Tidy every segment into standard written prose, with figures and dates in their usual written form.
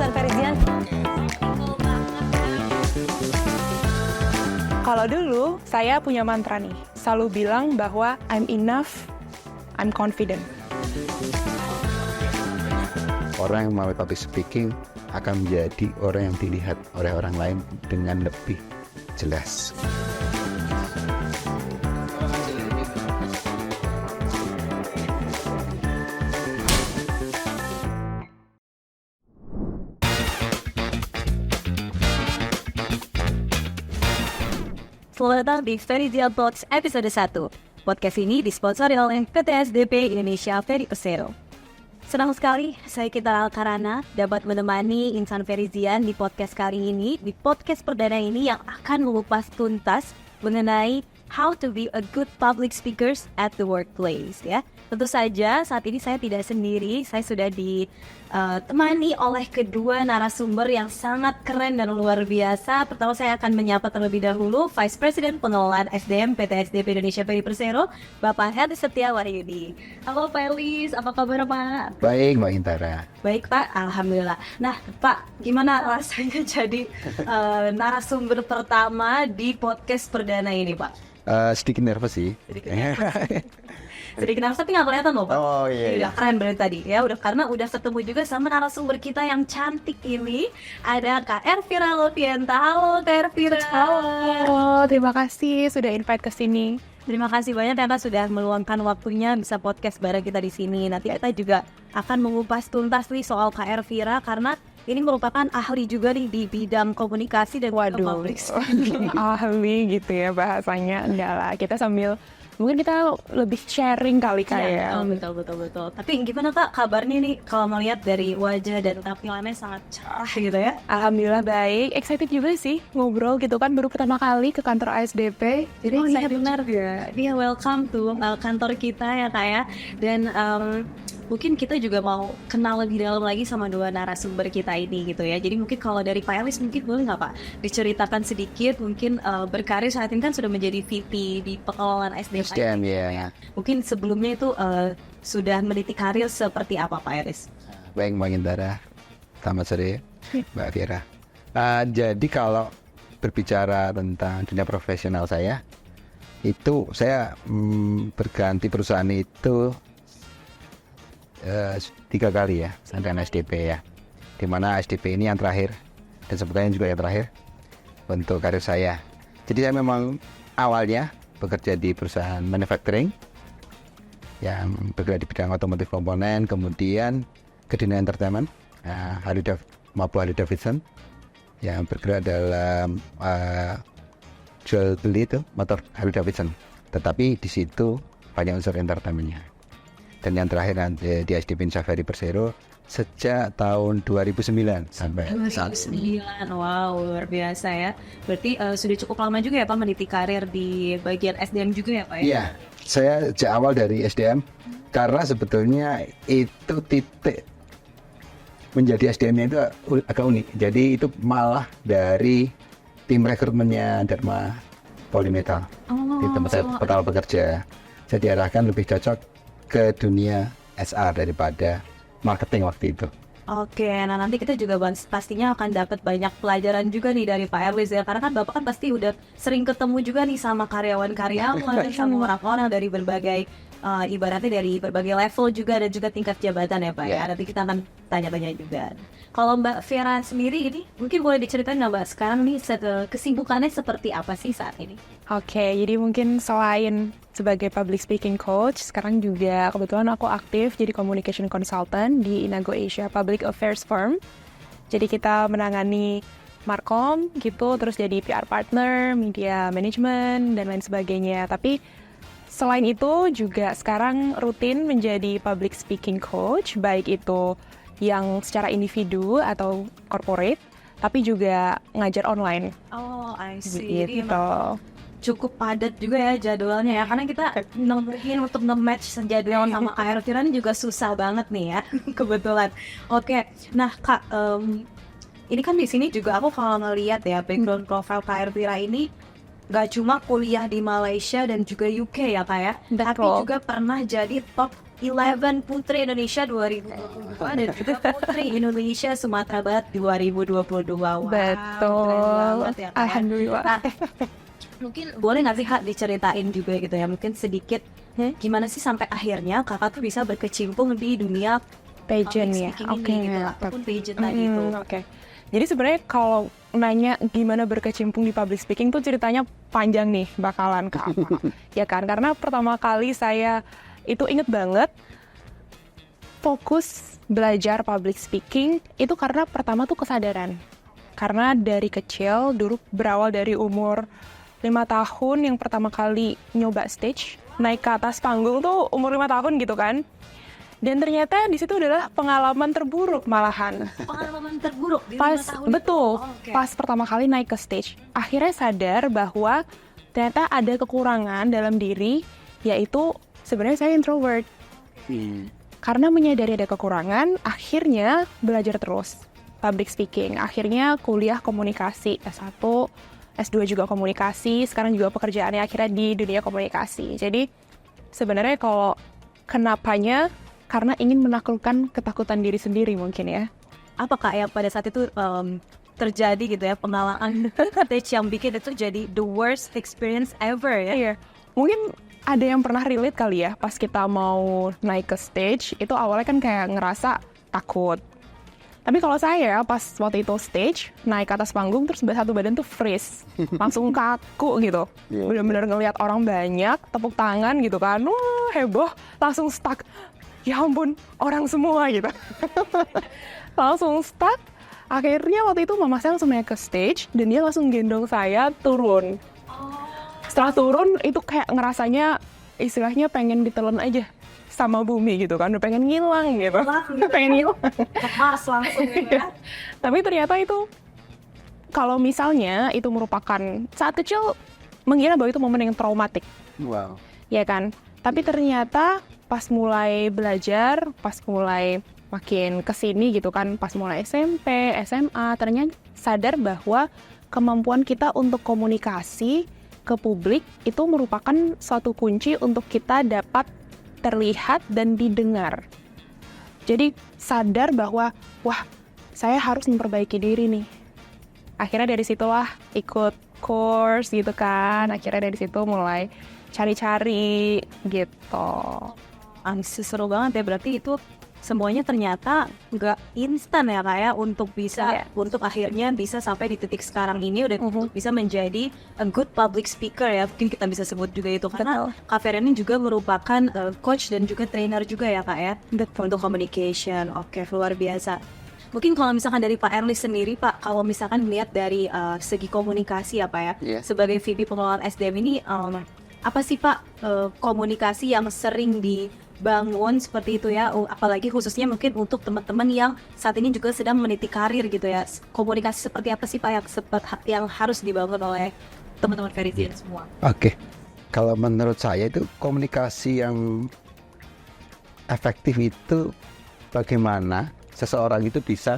Insan Ferizian. Kalau dulu, saya punya mantra nih. Selalu bilang bahwa I'm enough, I'm confident. Orang yang mau public speaking akan menjadi orang yang dilihat oleh orang lain dengan lebih jelas. Selamat datang di Ferizian Talks episode 1. Podcast ini disponsori oleh PT SDP Indonesia Ferry Persero. Senang sekali saya Kita Karana dapat menemani Insan Ferizian di podcast kali ini, di podcast perdana ini yang akan mengupas tuntas mengenai how to be a good public speakers at the workplace ya. Tentu saja saat ini saya tidak sendiri, saya sudah ditemani oleh kedua narasumber yang sangat keren dan luar biasa. Pertama saya akan menyapa terlebih dahulu Vice President Pengelolaan SDM PT SDP Indonesia Ferry Persero, Bapak Herli Setia Wahyudi. Halo Pak Herli, apa kabar Pak? Baik Mbak Intara. Baik Pak, Alhamdulillah. Nah Pak, gimana rasanya jadi narasumber pertama di podcast perdana ini Pak? Sedikit nervous sih. Sedikit nervous tapi nggak kelihatan loh Pak. Oh iya. Udah keren berarti tadi ya, karena udah ketemu juga sama narasumber kita yang cantik ini. Ada Kak Ervira Lovienta. Halo Kak Ervira. Halo, terima kasih sudah invite ke sini. Terima kasih banyak Tenta sudah meluangkan waktunya bisa podcast bareng kita di sini. Nanti kita juga akan mengupas tuntas nih soal Kak Ervira karena ini merupakan ahli juga nih di bidang komunikasi dan public speaking. Ahli gitu ya bahasanya. Enggak lah, kita sambil mungkin kita lebih sharing kali kayak. Betul. Tapi gimana Kak kabarnya nih kalau melihat dari wajah dan tampilannya sangat cerah gitu ya? Alhamdulillah baik, excited juga sih ngobrol gitu kan, baru pertama kali ke kantor ASDP. Jadi iya benar ya. Dia welcome to kantor kita ya Kak ya. Dan mungkin kita juga mau kenal lebih dalam lagi sama dua narasumber kita ini gitu ya. Jadi mungkin kalau dari Pak Elis mungkin boleh nggak Pak diceritakan sedikit mungkin berkarir saat ini kan sudah menjadi VP di pengelolaan SDM ya. Mungkin sebelumnya itu sudah meniti karir seperti apa Pak Elis? Baik Mbak Intara. Selamat sore Mbak Fira. Jadi kalau berbicara tentang dunia profesional saya, itu saya berganti perusahaan itu 3 kali ya dengan SDP ya, dimana SDP ini yang terakhir dan sebetulnya juga yang terakhir untuk karir saya. Jadi saya memang awalnya bekerja di perusahaan manufacturing yang bergerak di bidang otomotif komponen, kemudian ke dunia entertainment, Harley Davidson yang bergerak dalam jual beli itu motor Harley Davidson, tetapi di situ banyak unsur entertainmentnya. Dan yang terakhir di SDP Indonesia Ferry Persero sejak tahun 2009 sampai saat ini. Wow, luar biasa ya. Berarti sudah cukup lama juga ya Pak meniti karir di bagian SDM juga ya Pak ya? Iya, saya sejak awal dari SDM karena sebetulnya itu titik menjadi SDM-nya itu agak unik. Jadi itu malah dari tim rekrutmennya Dharma Polymetal di tempat saya pertama bekerja. Saya diarahkan lebih cocok ke dunia SR daripada marketing waktu itu. Oke, nah nanti kita juga pastinya akan dapat banyak pelajaran juga nih dari Pak Erlis ya, karena kan Bapak kan pasti udah sering ketemu juga nih sama karyawan-karyawan, sama orang-orang dari berbagai ibaratnya dari berbagai level juga dan juga tingkat jabatan ya Pak ya. Nanti kita akan tanya-tanya juga. Kalau Mbak Vera sendiri ini mungkin boleh diceritain nggak Mbak sekarang nih kesibukannya seperti apa sih saat ini? Oke, jadi mungkin selain sebagai public speaking coach, sekarang juga kebetulan aku aktif jadi communication consultant di Inago Asia Public Affairs Firm. Jadi kita menangani markom gitu, terus jadi PR partner, media management, dan lain sebagainya. Tapi selain itu juga sekarang rutin menjadi public speaking coach, baik itu yang secara individu atau corporate, tapi juga ngajar online. Oh, I see. Gitu. Cukup padat juga ya jadwalnya ya, karena kita nemuin untuk nge-match jadwal sama Kak Ervira ini juga susah banget nih ya, kebetulan. Oke, nah Kak, ini kan di sini juga aku kalau ngeliat ya background profile Kak Ervira ini gak cuma kuliah di Malaysia dan juga UK ya Kak ya, tapi juga pernah jadi top 11 Putri Indonesia 2022 dan juga Putri Indonesia Sumatera Barat 2022. Wow, Betul. keren banget ya, Kak. Alhamdulillah. Nah, mungkin boleh nggak sih Kak diceritain juga gitu ya, mungkin sedikit gimana sih sampai akhirnya Kakak tuh bisa berkecimpung di dunia Pageant public ya. speaking Oke. ini gitu, ataupun pageant tadi itu. Oke. Jadi sebenarnya kalau nanya gimana berkecimpung di public speaking tuh ceritanya panjang nih bakalan ke apa. Ya kan, karena pertama kali saya itu inget banget fokus belajar public speaking itu karena pertama tuh kesadaran. Karena dari kecil dulu berawal dari umur 5 tahun yang pertama kali nyoba stage, naik ke atas panggung tuh umur 5 tahun gitu kan. Dan ternyata di situ adalah pengalaman terburuk malahan. Pengalaman terburuk di 5 Pas tahun betul, itu. Oh, oke. pas pertama kali naik ke stage, akhirnya sadar bahwa ternyata ada kekurangan dalam diri, yaitu sebenarnya saya introvert. Karena menyadari ada kekurangan, akhirnya belajar terus public speaking. Akhirnya kuliah komunikasi S1, S2 juga komunikasi, sekarang juga pekerjaannya akhirnya di dunia komunikasi. Jadi sebenarnya kalau kenapanya karena ingin menaklukkan ketakutan diri sendiri mungkin ya. Apa Kak yang pada saat itu terjadi gitu ya, pengalaman stage yang bikin itu jadi the worst experience ever ya? Iya, mungkin ada yang pernah relate kali ya pas kita mau naik ke stage, itu awalnya kan kayak ngerasa takut. Tapi kalau saya pas waktu itu stage, naik ke atas panggung terus satu badan tuh freeze, langsung kaku gitu. Bener-bener ngelihat orang banyak, tepuk tangan gitu kan, wah heboh, langsung stuck. Ya ampun, orang semua gitu. Langsung stuck. Akhirnya waktu itu mama saya langsung naik ke stage dan dia langsung gendong saya turun. Setelah turun itu kayak ngerasanya istilahnya pengen ditelan aja sama bumi gitu kan, udah pengen ngilang gitu. Pengen hilang. Lepas langsung gitu ya? Tapi ternyata itu kalau misalnya itu merupakan saat kecil mengira bahwa itu momen yang traumatik. Wow. Ya kan? Tapi ternyata pas mulai belajar, pas mulai makin kesini gitu kan, pas mulai SMP, SMA, ternyata sadar bahwa kemampuan kita untuk komunikasi ke publik itu merupakan suatu kunci untuk kita dapat terlihat dan didengar. Jadi sadar bahwa, wah, saya harus memperbaiki diri nih. Akhirnya dari situlah ikut course gitu kan, akhirnya dari situ mulai cari-cari gitu. Seru banget ya, berarti itu semuanya ternyata nggak instan ya Kak ya, untuk bisa untuk akhirnya bisa sampai di titik sekarang ini udah bisa menjadi a good public speaker ya, mungkin kita bisa sebut juga itu karena Kak Feren ini juga merupakan coach dan juga trainer juga ya Kak ya untuk communication. Oke, luar biasa. Mungkin kalau misalkan dari Pak Erlis sendiri Pak, kalau misalkan melihat dari segi komunikasi apa ya, sebagai VP pengelolaan SDM ini apa sih Pak komunikasi yang sering dibangun seperti itu ya, apalagi khususnya mungkin untuk teman-teman yang saat ini juga sedang meniti karir gitu ya, komunikasi seperti apa sih Pak yang harus dibangun oleh teman-teman Verizian semua? Oke. Kalau menurut saya itu komunikasi yang efektif itu bagaimana seseorang itu bisa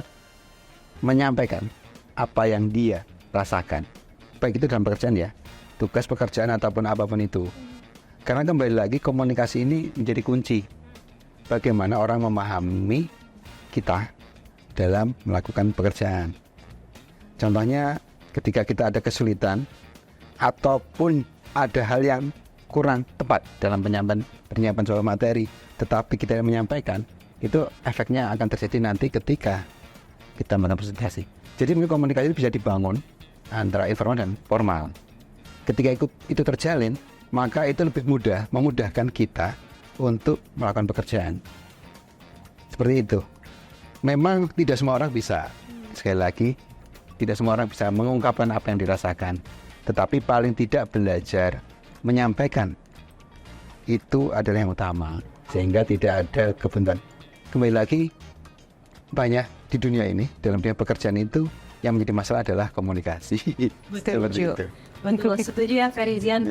menyampaikan apa yang dia rasakan, baik itu dalam pekerjaan ya, tugas pekerjaan ataupun apapun itu. Karena kembali lagi komunikasi ini menjadi kunci bagaimana orang memahami kita dalam melakukan pekerjaan. Contohnya ketika kita ada kesulitan ataupun ada hal yang kurang tepat dalam penyampaian soal materi, tetapi kita menyampaikan, itu efeknya akan terjadi nanti ketika kita melakukan presentasi. Jadi komunikasi bisa dibangun antara informal dan formal. Ketika itu terjalin, maka itu lebih memudahkan kita untuk melakukan pekerjaan. Seperti itu. Memang tidak semua orang bisa, sekali lagi, tidak semua orang bisa mengungkapkan apa yang dirasakan. Tetapi paling tidak belajar menyampaikan itu adalah yang utama, sehingga tidak ada kebuntuan. Kembali lagi, banyak di dunia ini, dalam dunia pekerjaan itu, yang menjadi masalah adalah komunikasi. Betul, setuju ya Verizian.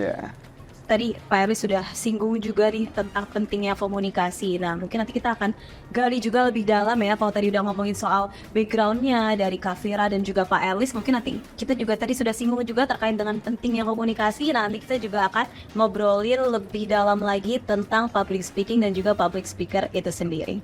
tadi Pak Erlis sudah singgung juga nih tentang pentingnya komunikasi. Nah, mungkin nanti kita akan gali juga lebih dalam ya. Kalau tadi udah ngomongin soal background-nya dari Kak Vira dan juga Pak Erlis, mungkin nanti kita juga tadi sudah singgung juga terkait dengan pentingnya komunikasi. Nah, nanti kita juga akan ngobrolin lebih dalam lagi tentang public speaking dan juga public speaker itu sendiri.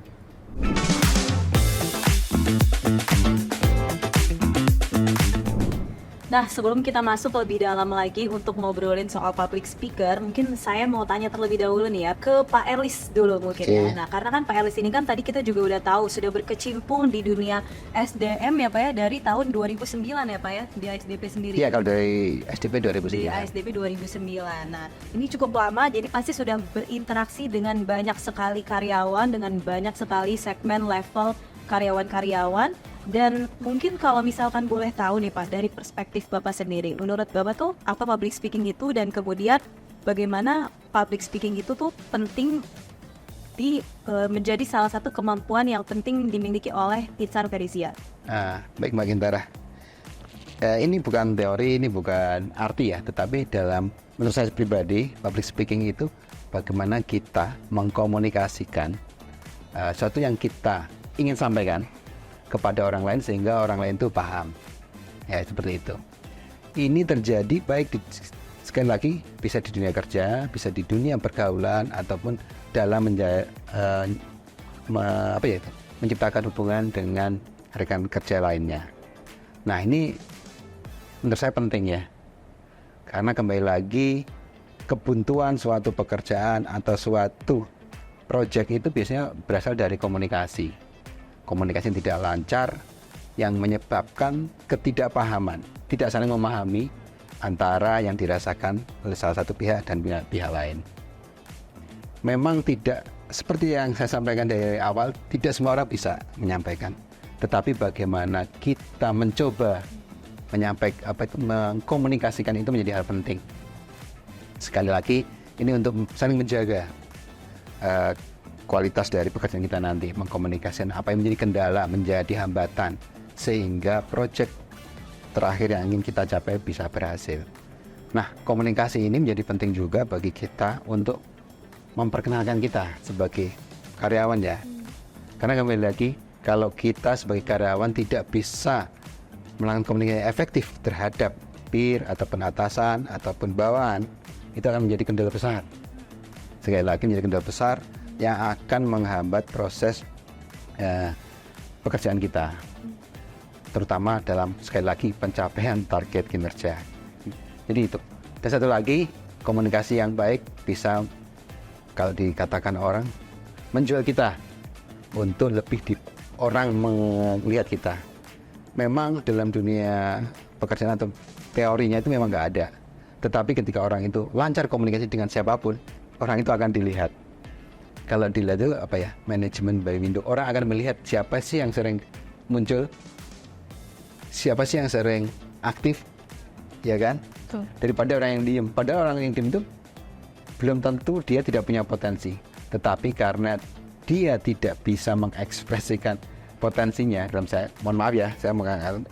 Nah, sebelum kita masuk lebih dalam lagi untuk ngobrolin soal public speaker, mungkin saya mau tanya terlebih dahulu nih ya ke Pak Erlis dulu mungkin ya. Nah, karena kan Pak Erlis ini kan tadi kita juga udah tahu sudah berkecimpung di dunia SDM ya Pak ya dari tahun 2009 ya Pak ya di ASDP sendiri. Iya, kalau dari SDP 2009. Di ASDP 2009. Nah, ini cukup lama jadi pasti sudah berinteraksi dengan banyak sekali karyawan, dengan banyak sekali segmen level karyawan-karyawan. Dan mungkin kalau misalkan boleh tahu nih Pak, dari perspektif Bapak sendiri, menurut Bapak tuh apa public speaking itu dan kemudian bagaimana public speaking itu tuh penting menjadi salah satu kemampuan yang penting dimiliki oleh insan Verizia. Baik Mbak Gintara. Ini bukan teori, ini bukan arti ya, tetapi dalam menurut saya pribadi, public speaking itu bagaimana kita mengkomunikasikan sesuatu yang kita ingin sampaikan kepada orang lain sehingga orang lain itu paham. Ya, seperti itu. Ini terjadi baik sekali lagi bisa di dunia kerja, bisa di dunia pergaulan ataupun dalam menciptakan hubungan dengan rekan kerja lainnya. Nah, ini menurut saya penting ya. Karena kembali lagi kebuntuan suatu pekerjaan atau suatu proyek itu biasanya berasal dari komunikasi. Komunikasi yang tidak lancar yang menyebabkan ketidakpahaman, tidak saling memahami antara yang dirasakan oleh salah satu pihak dan pihak lain. Memang tidak seperti yang saya sampaikan dari awal, tidak semua orang bisa menyampaikan. Tetapi bagaimana kita mencoba mengkomunikasikan itu menjadi hal penting. Sekali lagi, ini untuk saling menjaga kualitas dari pekerjaan kita nanti, mengkomunikasikan apa yang menjadi kendala, menjadi hambatan, sehingga proyek terakhir yang ingin kita capai bisa berhasil. Nah, komunikasi ini menjadi penting juga bagi kita untuk memperkenalkan kita sebagai karyawan ya. Karena kembali lagi, kalau kita sebagai karyawan tidak bisa melakukan komunikasi efektif terhadap peer ataupun atasan ataupun bawahan, itu akan menjadi kendala besar. Sekali lagi menjadi kendala besar yang akan menghambat proses pekerjaan kita, terutama dalam sekali lagi pencapaian target kinerja. Jadi itu. Dan satu lagi, komunikasi yang baik bisa, kalau dikatakan orang, menjual kita untuk lebih orang melihat kita. Memang dalam dunia pekerjaan atau teorinya itu memang nggak ada. Tetapi ketika orang itu lancar komunikasi dengan siapapun, orang itu akan dilihat. Kalau dilihat itu manajemen by window, orang akan melihat siapa sih yang sering muncul, siapa sih yang sering aktif, ya kan? Betul. Daripada orang yang diem. Padahal orang yang diem itu belum tentu dia tidak punya potensi, tetapi karena dia tidak bisa mengekspresikan potensinya, saya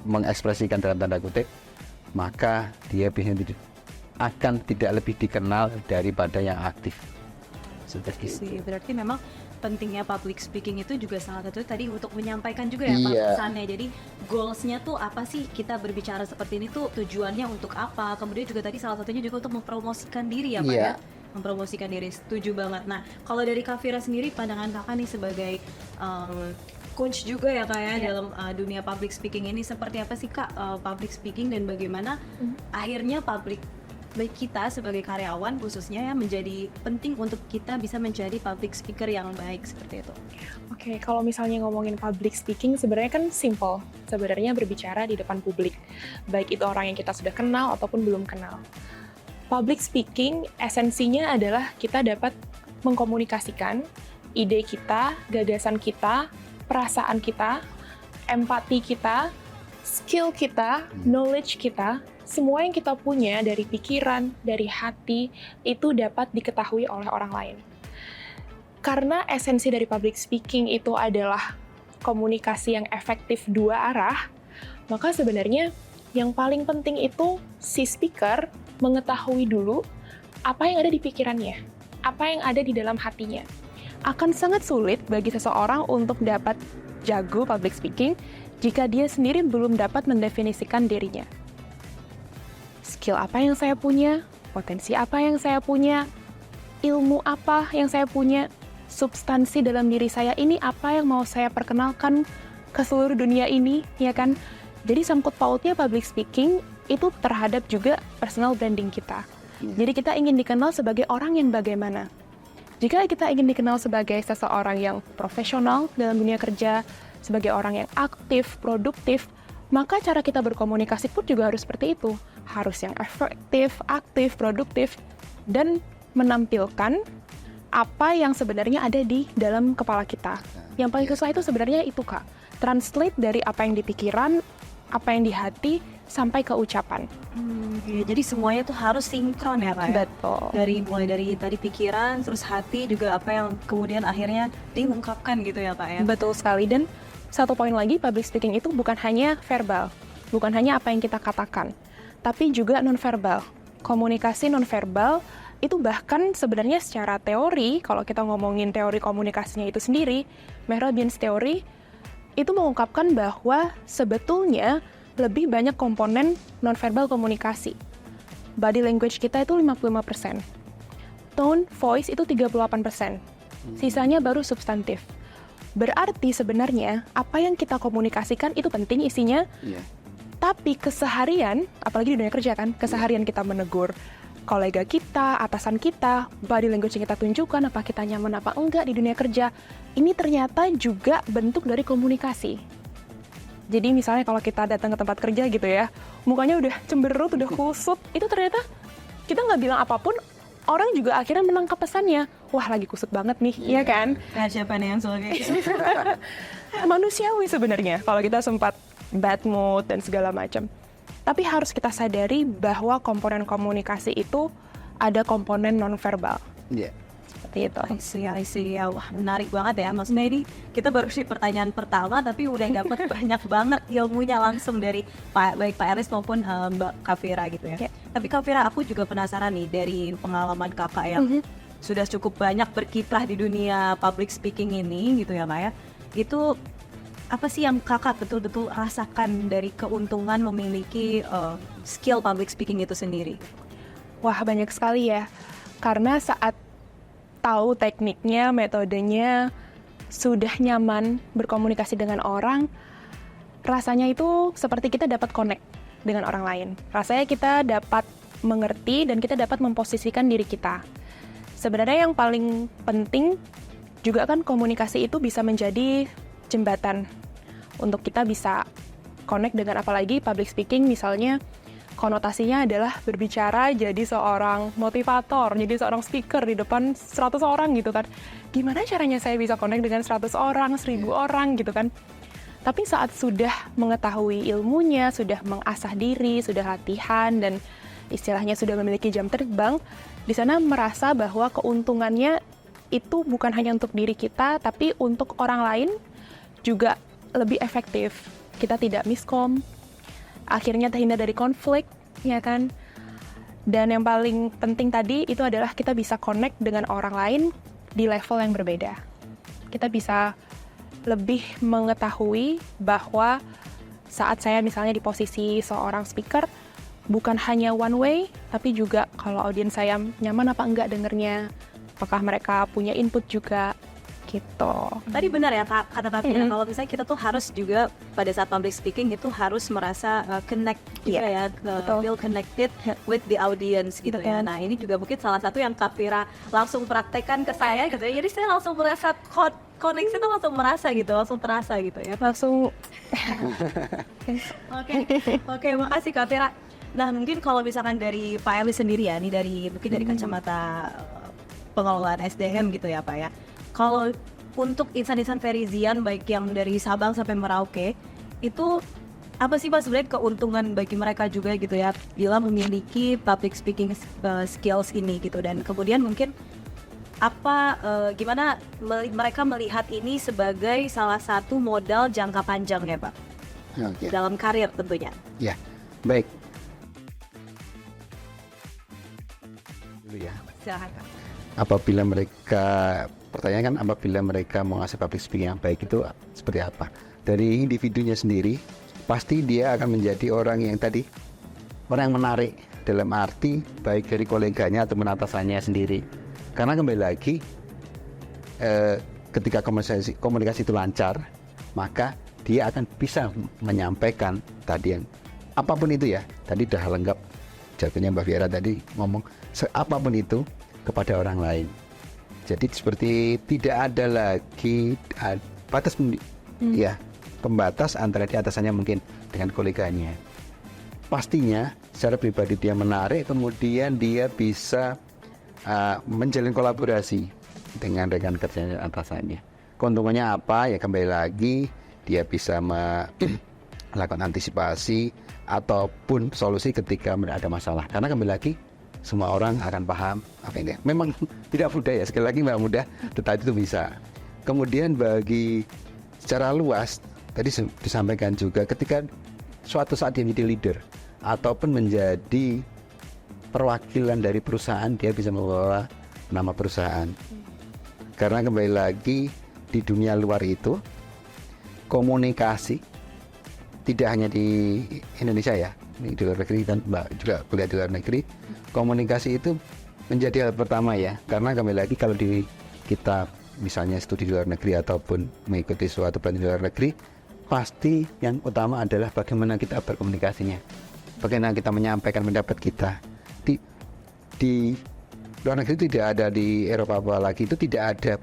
mengekspresikan dalam tanda kutip, maka dia biasanya akan tidak lebih dikenal daripada yang aktif. Berarti memang pentingnya public speaking itu juga salah satu tadi untuk menyampaikan juga ya Pak pesannya. Jadi goalsnya tuh apa sih kita berbicara seperti ini tuh, tujuannya untuk apa. Kemudian juga tadi salah satunya juga untuk mempromosikan diri ya Pak ya. Mempromosikan diri, setuju banget. Nah, kalau dari Kak Vira sendiri, pandangan Kakak nih sebagai coach juga ya Kak ya dalam dunia public speaking ini, seperti apa sih Kak public speaking dan bagaimana akhirnya baik kita sebagai karyawan khususnya ya menjadi penting untuk kita bisa menjadi public speaker yang baik seperti itu. Oke, kalau misalnya ngomongin public speaking sebenarnya kan simple. Sebenarnya berbicara di depan publik, baik itu orang yang kita sudah kenal ataupun belum kenal. Public speaking esensinya adalah kita dapat mengkomunikasikan ide kita, gagasan kita, perasaan kita, empati kita, skill kita, knowledge kita, semua yang kita punya dari pikiran, dari hati, itu dapat diketahui oleh orang lain. Karena esensi dari public speaking itu adalah komunikasi yang efektif dua arah, maka sebenarnya yang paling penting itu si speaker mengetahui dulu apa yang ada di pikirannya, apa yang ada di dalam hatinya. Akan sangat sulit bagi seseorang untuk dapat jago public speaking jika dia sendiri belum dapat mendefinisikan dirinya. Skill apa yang saya punya, potensi apa yang saya punya, ilmu apa yang saya punya, substansi dalam diri saya ini apa yang mau saya perkenalkan ke seluruh dunia ini, ya kan? Jadi sangkut pautnya public speaking itu terhadap juga personal branding kita. Jadi kita ingin dikenal sebagai orang yang bagaimana. Jika kita ingin dikenal sebagai seseorang yang profesional dalam dunia kerja, sebagai orang yang aktif, produktif, maka cara kita berkomunikasi pun juga harus seperti itu. Harus yang efektif, aktif, produktif, dan menampilkan apa yang sebenarnya ada di dalam kepala kita. Yang paling susah itu sebenarnya itu, Kak. Translate dari apa yang di pikiran, apa yang di hati, sampai ke ucapan. Jadi semuanya tuh harus sinkron ya Pak ya? Betul. Mulai dari tadi pikiran, terus hati juga apa yang kemudian akhirnya diungkapkan gitu ya Pak ya? Betul sekali. Dan satu poin lagi, public speaking itu bukan hanya verbal, bukan hanya apa yang kita katakan, tapi juga nonverbal. Komunikasi nonverbal itu bahkan sebenarnya secara teori, kalau kita ngomongin teori komunikasinya itu sendiri, Merrill-Benz teori, itu mengungkapkan bahwa sebetulnya lebih banyak komponen nonverbal komunikasi. Body language kita itu 55%. Tone, voice itu 38%. Sisanya baru substantif. Berarti sebenarnya apa yang kita komunikasikan itu penting isinya, tapi keseharian, apalagi di dunia kerja kan, keseharian kita menegur kolega kita, atasan kita, body language yang kita tunjukkan, apa kita nyaman apa enggak di dunia kerja, ini ternyata juga bentuk dari komunikasi. Jadi misalnya kalau kita datang ke tempat kerja gitu ya, mukanya udah cemberut, udah kusut, itu ternyata kita nggak bilang apapun, orang juga akhirnya menangkap pesannya. Wah, lagi kusut banget nih, iya kan? Nah, siapa nih yang suka kayak gitu? Manusiawi sebenarnya kalau kita sempat bad mood dan segala macam. Tapi harus kita sadari bahwa komponen komunikasi itu ada komponen nonverbal. Iya. Seperti itu. I see. Ya, wah menarik banget ya. Maksudnya ini kita baru sih pertanyaan pertama tapi udah dapat banyak banget ilmunya langsung dari baik Pak Eris maupun Mbak Kavira gitu ya. Tapi Kavira, aku juga penasaran nih dari pengalaman kakak yang sudah cukup banyak berkiprah di dunia public speaking ini gitu ya Mbak ya. Itu apa sih yang kakak betul-betul rasakan dari keuntungan memiliki skill public speaking itu sendiri? Wah, banyak sekali ya. Karena saat tahu tekniknya, metodenya, sudah nyaman berkomunikasi dengan orang, rasanya itu seperti kita dapat connect dengan orang lain. Rasanya kita dapat mengerti dan kita dapat memposisikan diri kita. Sebenarnya yang paling penting juga kan komunikasi itu bisa menjadi jembatan untuk kita bisa connect dengan, apalagi public speaking misalnya konotasinya adalah berbicara jadi seorang motivator, jadi seorang speaker di depan 100 orang gitu kan. Gimana caranya saya bisa connect dengan 100 orang, 1000 orang gitu kan. Tapi saat sudah mengetahui ilmunya, sudah mengasah diri, sudah latihan, dan istilahnya sudah memiliki jam terbang, di sana merasa bahwa keuntungannya itu bukan hanya untuk diri kita, tapi untuk orang lain juga lebih efektif. Kita tidak miskom, akhirnya terhindar dari konflik, ya kan? Dan yang paling penting tadi itu adalah kita bisa connect dengan orang lain di level yang berbeda. Kita bisa lebih mengetahui bahwa saat saya misalnya di posisi seorang speaker, bukan hanya one way, tapi juga kalau audiens saya nyaman apa enggak dengernya, apakah mereka punya input juga, gitu. Tadi benar ya kata Kak Fira, kalau misalnya kita tuh harus juga pada saat public speaking itu harus merasa connect juga ya, feel connected with the audience gitu ya. Nah ini juga mungkin salah satu yang Kak Fira langsung praktekkan ke saya gitu ya. Jadi saya langsung merasa koneksi itu langsung merasa gitu, langsung terasa gitu ya. Langsung Oke, makasih Kak Fira. Nah mungkin kalau misalkan dari Pak Eli sendiri ya, nih mungkin dari kacamata pengelolaan SDM gitu ya Pak ya. Kalau untuk insan-insan Verizian baik yang dari Sabang sampai Merauke, itu apa sih Pak sebenarnya keuntungan bagi mereka juga gitu ya bila memiliki public speaking skills ini gitu, dan kemudian mungkin apa gimana mereka melihat ini sebagai salah satu modal jangka panjang ya Pak dalam karir tentunya. Ya, baik. dulu ya. Silahkan. Apabila mereka, pertanyaan kan apabila mereka mau ngasih public speaking yang baik itu seperti apa? Dari individunya sendiri, pasti dia akan menjadi orang yang tadi, orang yang menarik dalam arti baik dari koleganya atau atasannya sendiri. Karena kembali lagi, ketika komunikasi itu lancar, maka dia akan bisa menyampaikan tadi yang apapun itu ya. Tadi udah lengkap jatuhnya Mbak Viera tadi ngomong apapun itu kepada orang lain. Jadi seperti tidak ada lagi batas ya, pembatas antara di atasannya mungkin dengan koleganya. Pastinya secara pribadi dia menarik, kemudian dia bisa menjalin kolaborasi dengan rekan kerjanya atasannya. Keuntungannya apa? Ya kembali lagi dia bisa melakukan antisipasi ataupun solusi ketika ada masalah. Karena kembali lagi semua orang akan paham apa ini. Memang tidak mudah ya, sekali lagi nggak mudah, tetapi itu bisa. Kemudian bagi secara luas tadi disampaikan juga ketika suatu saat dia menjadi leader ataupun menjadi perwakilan dari perusahaan, dia bisa membawa nama perusahaan. Karena kembali lagi di dunia luar itu komunikasi tidak hanya di Indonesia ya, di luar negeri dan Mbak juga kuliah di luar negeri, komunikasi itu menjadi hal pertama ya. Karena kembali lagi kalau kita misalnya studi di luar negeri ataupun mengikuti suatu pelatihan di luar negeri, pasti yang utama adalah bagaimana kita berkomunikasinya, bagaimana kita menyampaikan pendapat kita. Di luar negeri tidak ada, di Eropa apalagi itu tidak ada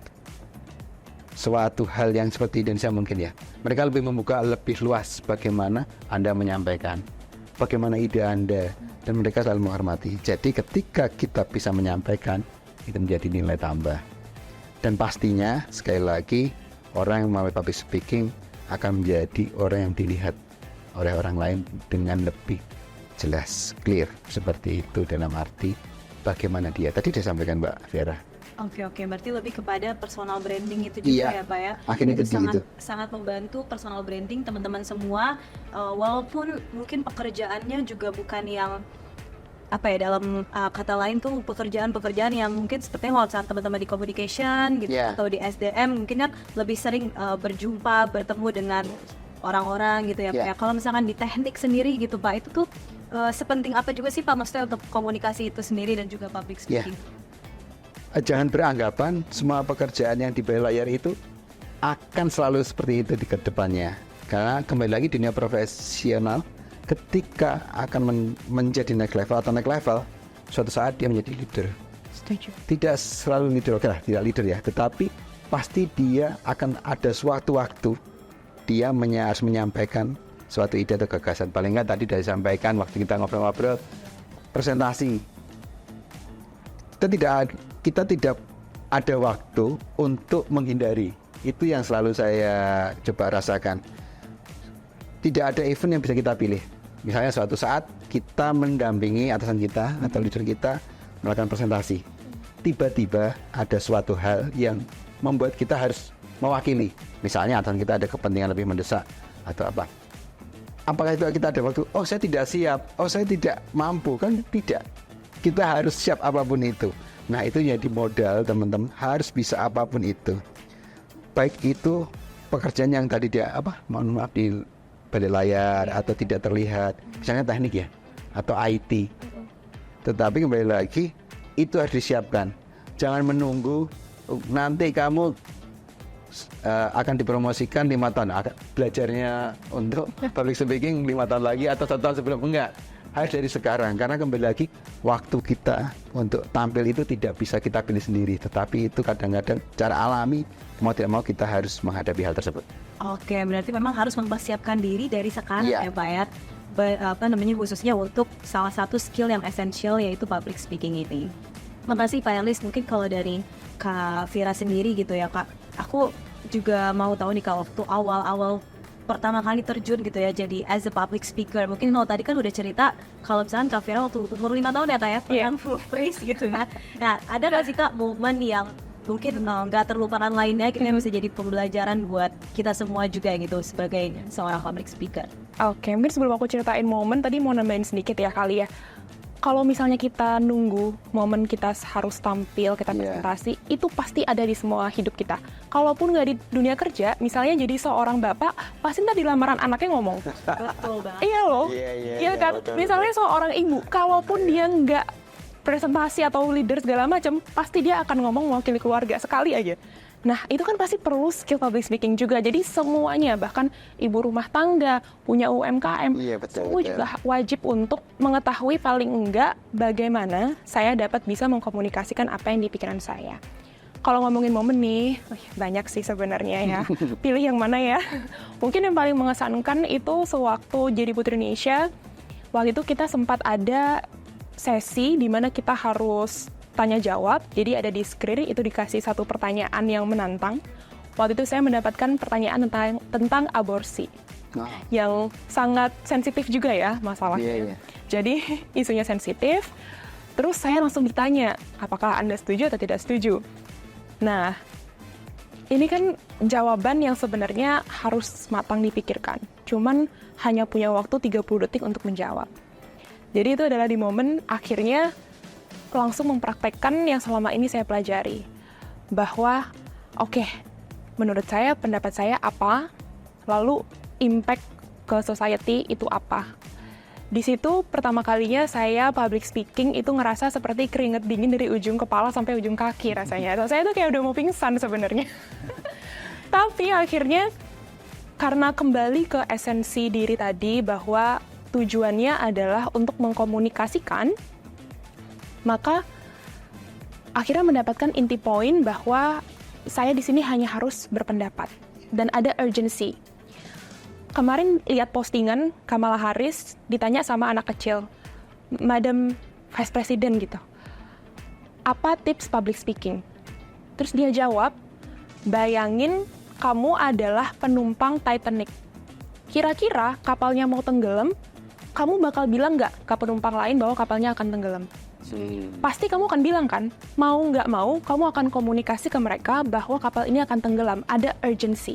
suatu hal yang seperti Indonesia mungkin ya. Mereka lebih membuka lebih luas bagaimana Anda menyampaikan, bagaimana ide Anda, dan mereka selalu menghormati. Jadi ketika kita bisa menyampaikan, itu menjadi nilai tambah. Dan pastinya sekali lagi orang yang melalui public speaking akan menjadi orang yang dilihat oleh orang lain dengan lebih jelas, clear, seperti itu dalam arti bagaimana dia. Tadi disampaikan Mbak Viera. Oke, berarti lebih kepada personal branding itu juga Iya, ya Pak ya. akhirnya Itu gitu. sangat membantu personal branding teman-teman semua, walaupun mungkin pekerjaannya juga bukan yang apa ya, dalam kata lain tuh pekerjaan yang mungkin seperti kalau saat teman-teman di communication gitu atau di SDM mungkin kan lebih sering berjumpa, bertemu dengan orang-orang gitu ya Pak ya. Kalau misalkan di teknik sendiri gitu Pak, itu tuh sepenting apa juga sih Pak maksudnya untuk komunikasi itu sendiri dan juga public speaking? Jangan beranggapan semua pekerjaan yang di bawah layar itu akan selalu seperti itu di kedepannya. Karena kembali lagi dunia profesional, ketika akan menjadi naik level, suatu saat dia menjadi leader. Setuju. Tidak selalu leader, oke lah, tidak leader ya, tetapi pasti dia akan ada suatu waktu dia harus menyampaikan suatu ide atau gagasan. Paling nggak tadi sudah disampaikan waktu kita ngobrol-ngobrol presentasi. Kita tidak ada waktu untuk menghindari. Itu yang selalu saya coba rasakan. Tidak ada event yang bisa kita pilih. Misalnya suatu saat kita mendampingi atasan kita atau leader kita melakukan presentasi. Tiba-tiba ada suatu hal yang membuat kita harus mewakili. Misalnya atasan kita ada kepentingan lebih mendesak atau apa. Apakah itu kita ada waktu? Oh, saya tidak siap. Oh, saya tidak mampu. Kan tidak. Kita harus siap apapun itu. Nah, itu jadi modal teman-teman, harus bisa apapun itu. Baik itu pekerjaan yang tadi dia mohon maaf di balik layar atau tidak terlihat, misalnya teknik ya atau IT. Tetapi kembali lagi itu harus disiapkan. Jangan menunggu nanti kamu akan dipromosikan 5 tahun. Belajarnya untuk public speaking 5 tahun lagi atau 1 tahun sebelum, enggak. Harus dari sekarang, karena kembali lagi waktu kita untuk tampil itu tidak bisa kita pilih sendiri, tetapi itu kadang-kadang secara alami mau tidak mau kita harus menghadapi hal tersebut. Oke, berarti memang harus mempersiapkan diri dari sekarang ya Pak ya. Khususnya untuk salah satu skill yang esensial yaitu public speaking ini. Makasih Pak Elis. Mungkin kalau dari Kak Vira sendiri gitu ya Kak, aku juga mau tahu nih kalau waktu awal-awal pertama kali terjun gitu ya jadi as a public speaker, mungkin kalau tadi kan udah cerita kalau misalnya Kak Vira waktu umur 5 tahun ya Kak ya, yang full face gitu ya. Nah, ada gak sih Kak momen yang mungkin nggak terlupakan lainnya gitu yang bisa jadi pembelajaran buat kita semua juga gitu sebagai seorang public speaker? Oke, mungkin sebelum aku ceritain momen, tadi mau nambahin sedikit ya kali ya. kalau misalnya kita nunggu momen kita harus tampil, kita Iya. presentasi, itu pasti ada di semua hidup kita. Kalaupun nggak di dunia kerja, misalnya jadi seorang bapak, pasti ntar di lamaran anaknya ngomong. Betul banget. Iya loh, iya kan? betul, Misalnya seorang ibu, kalaupun dia nggak presentasi atau leader segala macam, pasti dia akan ngomong mewakili keluarga sekali aja. Nah, itu kan pasti perlu skill public speaking juga. Jadi semuanya, bahkan ibu rumah tangga, punya UMKM, Iya, betul, semua betul. juga wajib untuk mengetahui paling enggak bagaimana saya dapat bisa mengkomunikasikan apa yang di pikiran saya. Kalau ngomongin momen nih, banyak sih sebenarnya ya. Pilih yang mana ya? Mungkin yang paling mengesankan itu sewaktu jadi Putri Indonesia. Waktu itu kita sempat ada sesi di mana kita harus tanya jawab. Jadi ada di screen itu dikasih satu pertanyaan yang menantang. Waktu itu saya mendapatkan pertanyaan tentang aborsi Oh, yang sangat sensitif juga ya masalahnya. iya. Jadi isunya sensitif. Terus saya langsung ditanya, apakah Anda setuju atau tidak setuju? Nah, ini kan jawaban yang sebenarnya harus matang dipikirkan. Cuman hanya punya waktu 30 detik untuk menjawab. Jadi itu adalah di momen akhirnya langsung mempraktekkan yang selama ini saya pelajari. Bahwa, oke, menurut saya, pendapat saya apa, lalu impact ke society itu apa. Di situ pertama kalinya saya public speaking itu ngerasa seperti keringet dingin dari ujung kepala sampai ujung kaki rasanya. Saya tuh kayak udah mau pingsan sebenarnya. Tapi akhirnya karena kembali ke esensi diri tadi bahwa tujuannya adalah untuk mengkomunikasikan, maka akhirnya mendapatkan inti poin bahwa saya di sini hanya harus berpendapat dan ada urgency. Kemarin lihat postingan Kamala Harris ditanya sama anak kecil, Madam Vice President gitu, apa tips public speaking? Terus dia jawab, bayangin kamu adalah penumpang Titanic. Kira-kira kapalnya mau tenggelam, kamu bakal bilang nggak ke penumpang lain bahwa kapalnya akan tenggelam? Pasti kamu akan bilang kan, mau nggak mau, kamu akan komunikasi ke mereka bahwa kapal ini akan tenggelam, ada urgency.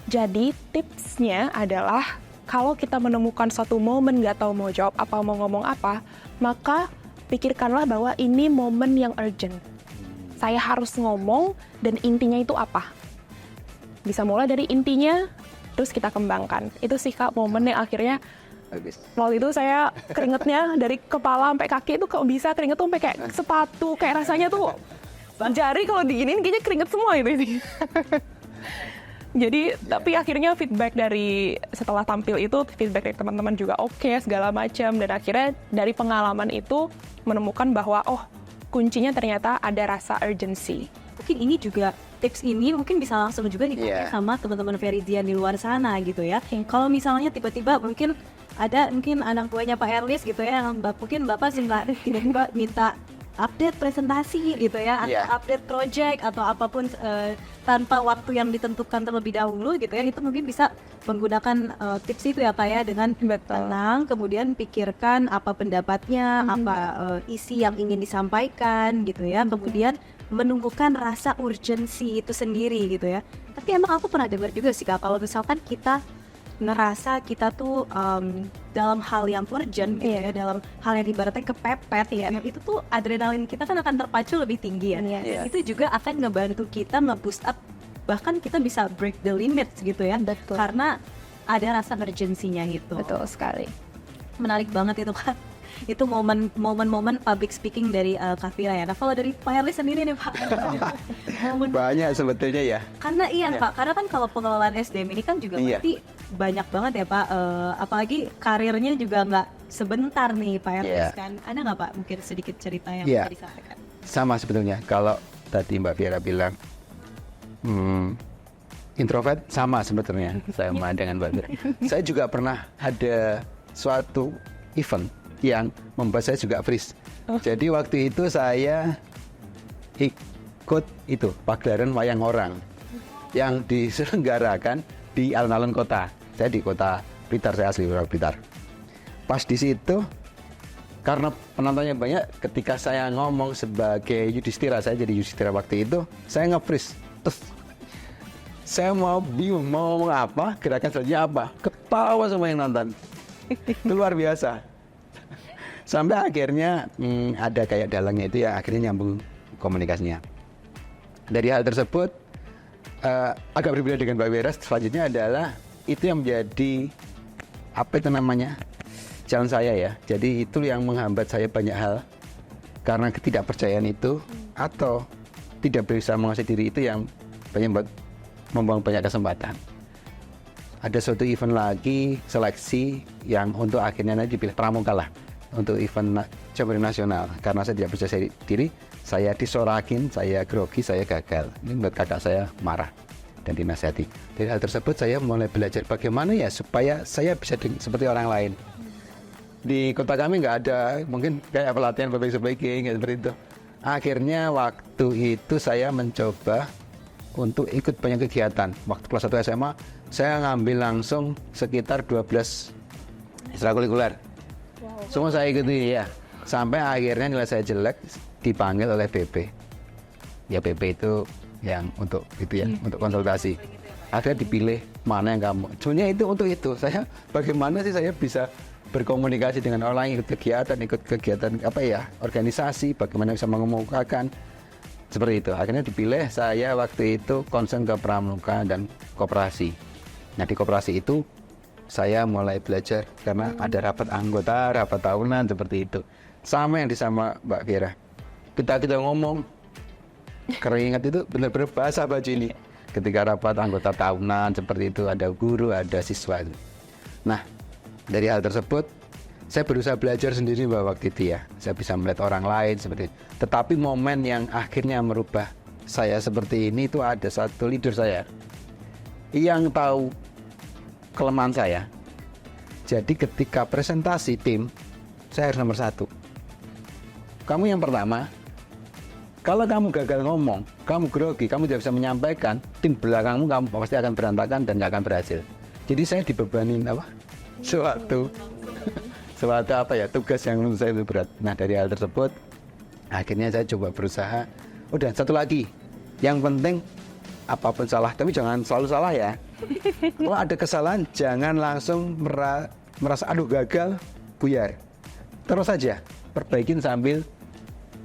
Jadi tipsnya adalah, kalau kita menemukan suatu momen nggak tahu mau jawab apa, mau ngomong apa, maka pikirkanlah bahwa ini momen yang urgent. Saya harus ngomong, dan intinya itu apa. Bisa mulai dari intinya, terus kita kembangkan. Itu sih Kak, momen yang akhirnya Bagus. waktu itu saya keringetnya dari kepala sampai kaki itu kok bisa keringet tuh sampai kayak sepatu, kayak rasanya tuh jari kalau diginiin kayaknya keringet semua itu. Jadi tapi akhirnya feedback dari setelah tampil itu, feedback dari teman-teman juga oke, segala macam, dan akhirnya dari pengalaman itu menemukan bahwa kuncinya ternyata ada rasa urgency. Mungkin ini juga tips ini mungkin bisa langsung juga dipakai Iya. sama teman-teman Verizian di luar sana gitu ya. Kalau misalnya tiba-tiba mungkin ada anak buahnya Pak Erlis gitu ya, yang mungkin Bapak tiba-tiba minta update presentasi gitu ya, atau Iya. update project atau apapun tanpa waktu yang ditentukan terlebih dahulu gitu ya, itu mungkin bisa menggunakan tips itu ya Pak ya, dengan tenang, kemudian pikirkan apa pendapatnya, apa isi yang ingin disampaikan gitu ya, kemudian menumbuhkan rasa urgensi itu sendiri gitu ya. Tapi emang aku pernah dengar juga sih Kak, kalau misalkan kita ngerasa kita tuh dalam hal yang urgent gitu ya, dalam hal yang ibaratnya kepepet ya, itu tuh adrenalin kita kan akan terpacu lebih tinggi ya. Iya. Itu juga akan ngebantu kita nge-boost up, bahkan kita bisa break the limits gitu ya. Betul. Karena ada rasa urgensinya gitu. Betul sekali. Menarik banget itu Kak. Itu momen-momen public speaking dari Kak Vira ya. Nah kalau dari Pak Erlis sendiri nih Pak, momen Banyak sebetulnya ya. karena Pak, karena kan kalau pengelolaan SDM ini kan juga Iya. berarti banyak banget ya Pak, apalagi karirnya juga nggak sebentar nih Pak Erlis Iya. kan. Ada nggak Pak mungkin sedikit cerita yang Iya. bisa disampaikan? Sama sebetulnya. Kalau tadi Mbak Viera bilang introvert, sama sebetulnya sama dengan Mbak Viera. Saya juga pernah ada suatu event yang membuat saya juga freeze. Jadi waktu itu saya ikut itu pagelaran wayang orang yang diselenggarakan di alun-alun kota. Saya di kota Blitar, saya asli orang Blitar. Pas di situ, karena penontonnya banyak, ketika saya ngomong sebagai Yudhistira, saya jadi Yudhistira waktu itu, saya nge-freeze. Terus saya mau bingung mau ngomong apa, gerakan selanjutnya apa, ketawa sama yang nonton. Itu luar biasa. Sampai akhirnya ada kayak dalangnya itu ya, akhirnya nyambung komunikasinya. Dari hal tersebut agak berbeda dengan Mbak Vera. Selanjutnya adalah itu yang menjadi apa itu namanya, jalan saya ya. Jadi itu yang menghambat saya banyak hal karena ketidakpercayaan itu atau tidak bisa menguasai diri, itu yang banyak membuang banyak kesempatan. Ada suatu event lagi seleksi yang untuk akhirnya nanti dipilih pramuka lah untuk event Jambore nasional. Karena saya tidak percaya diri, saya disorakin, saya grogi, saya gagal. Ini membuat kakak saya marah dan dinasihati. Dari hal tersebut saya mulai belajar bagaimana ya supaya saya bisa seperti orang lain. Di kota kami nggak ada mungkin kayak pelatihan public speaking seperti itu. Akhirnya waktu itu saya mencoba untuk ikut banyak kegiatan. Waktu kelas 1 SMA saya ngambil langsung sekitar 12 ekstrakurikuler. Semua saya ikuti ya. Sampai akhirnya nilai saya jelek, dipanggil oleh BP. Ya BP itu yang untuk itu ya, untuk konsultasi. Akhirnya dipilih mana yang kamu. Sebenarnya itu untuk itu. Saya bagaimana sih saya bisa berkomunikasi dengan orang lain, ikut kegiatan apa ya, organisasi, bagaimana bisa mengemukakan seperti itu. Akhirnya dipilih, saya waktu itu concern ke pramuka dan koperasi. Nah di koperasi itu saya mulai belajar karena ada rapat anggota, rapat tahunan seperti itu. Sama yang sama Mbak Vera. Kita ngomong keringat itu benar-benar bahasa baju ini. Ketika rapat anggota tahunan seperti itu, ada guru, ada siswa. Nah, dari hal tersebut saya berusaha belajar sendiri bahwa waktu itu ya, saya bisa melihat orang lain seperti itu. Tetapi momen yang akhirnya merubah saya seperti ini itu ada satu leader saya yang tahu kelemahan saya. Jadi ketika presentasi tim, saya harus nomor 1. Kamu yang pertama. Kalau kamu gagal ngomong, kamu grogi, kamu tidak bisa menyampaikan, tim belakangmu kamu pasti akan berantakan dan gak akan berhasil. Jadi saya dibebanin apa? Suatu apa ya, tugas yang menurut saya itu berat. Nah dari hal tersebut, akhirnya saya coba berusaha. Udah satu lagi, yang penting apapun salah, tapi jangan selalu salah ya. Kalau ada kesalahan, jangan langsung merasa aduh gagal, buyar. Terus saja, perbaikin sambil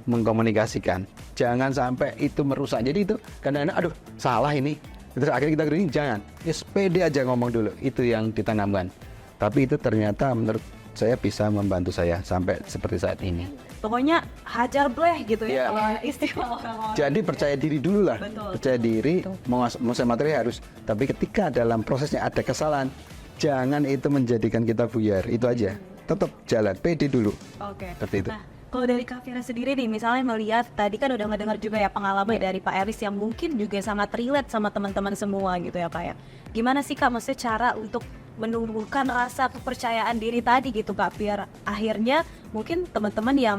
mengkomunikasikan. Jangan sampai itu merusak. Jadi itu kadang-kadang aduh salah ini. Terus akhirnya kita gini, jangan. Ya pede aja ngomong dulu. Itu yang ditanamkan. Tapi itu ternyata menurut saya bisa membantu saya sampai seperti saat ini. Pokoknya hajar bleh gitu ya. Iya. Istilah orang-orang. Jadi percaya diri dulu lah. Betul. Percaya diri, menguasai materi harus. Tapi ketika dalam prosesnya ada kesalahan, jangan itu menjadikan kita buyar. Itu aja. Tetap jalan, pede dulu. Oke. Seperti itu. Nah, kalau dari Kak Vera sendiri nih, misalnya melihat tadi kan udah ngedengar juga ya pengalaman dari Pak Eris yang mungkin juga sangat relate sama teman-teman semua gitu ya Kak ya. Gimana sih Kak, maksudnya cara untuk menumbuhkan rasa kepercayaan diri tadi gitu Kak, biar akhirnya mungkin teman-teman yang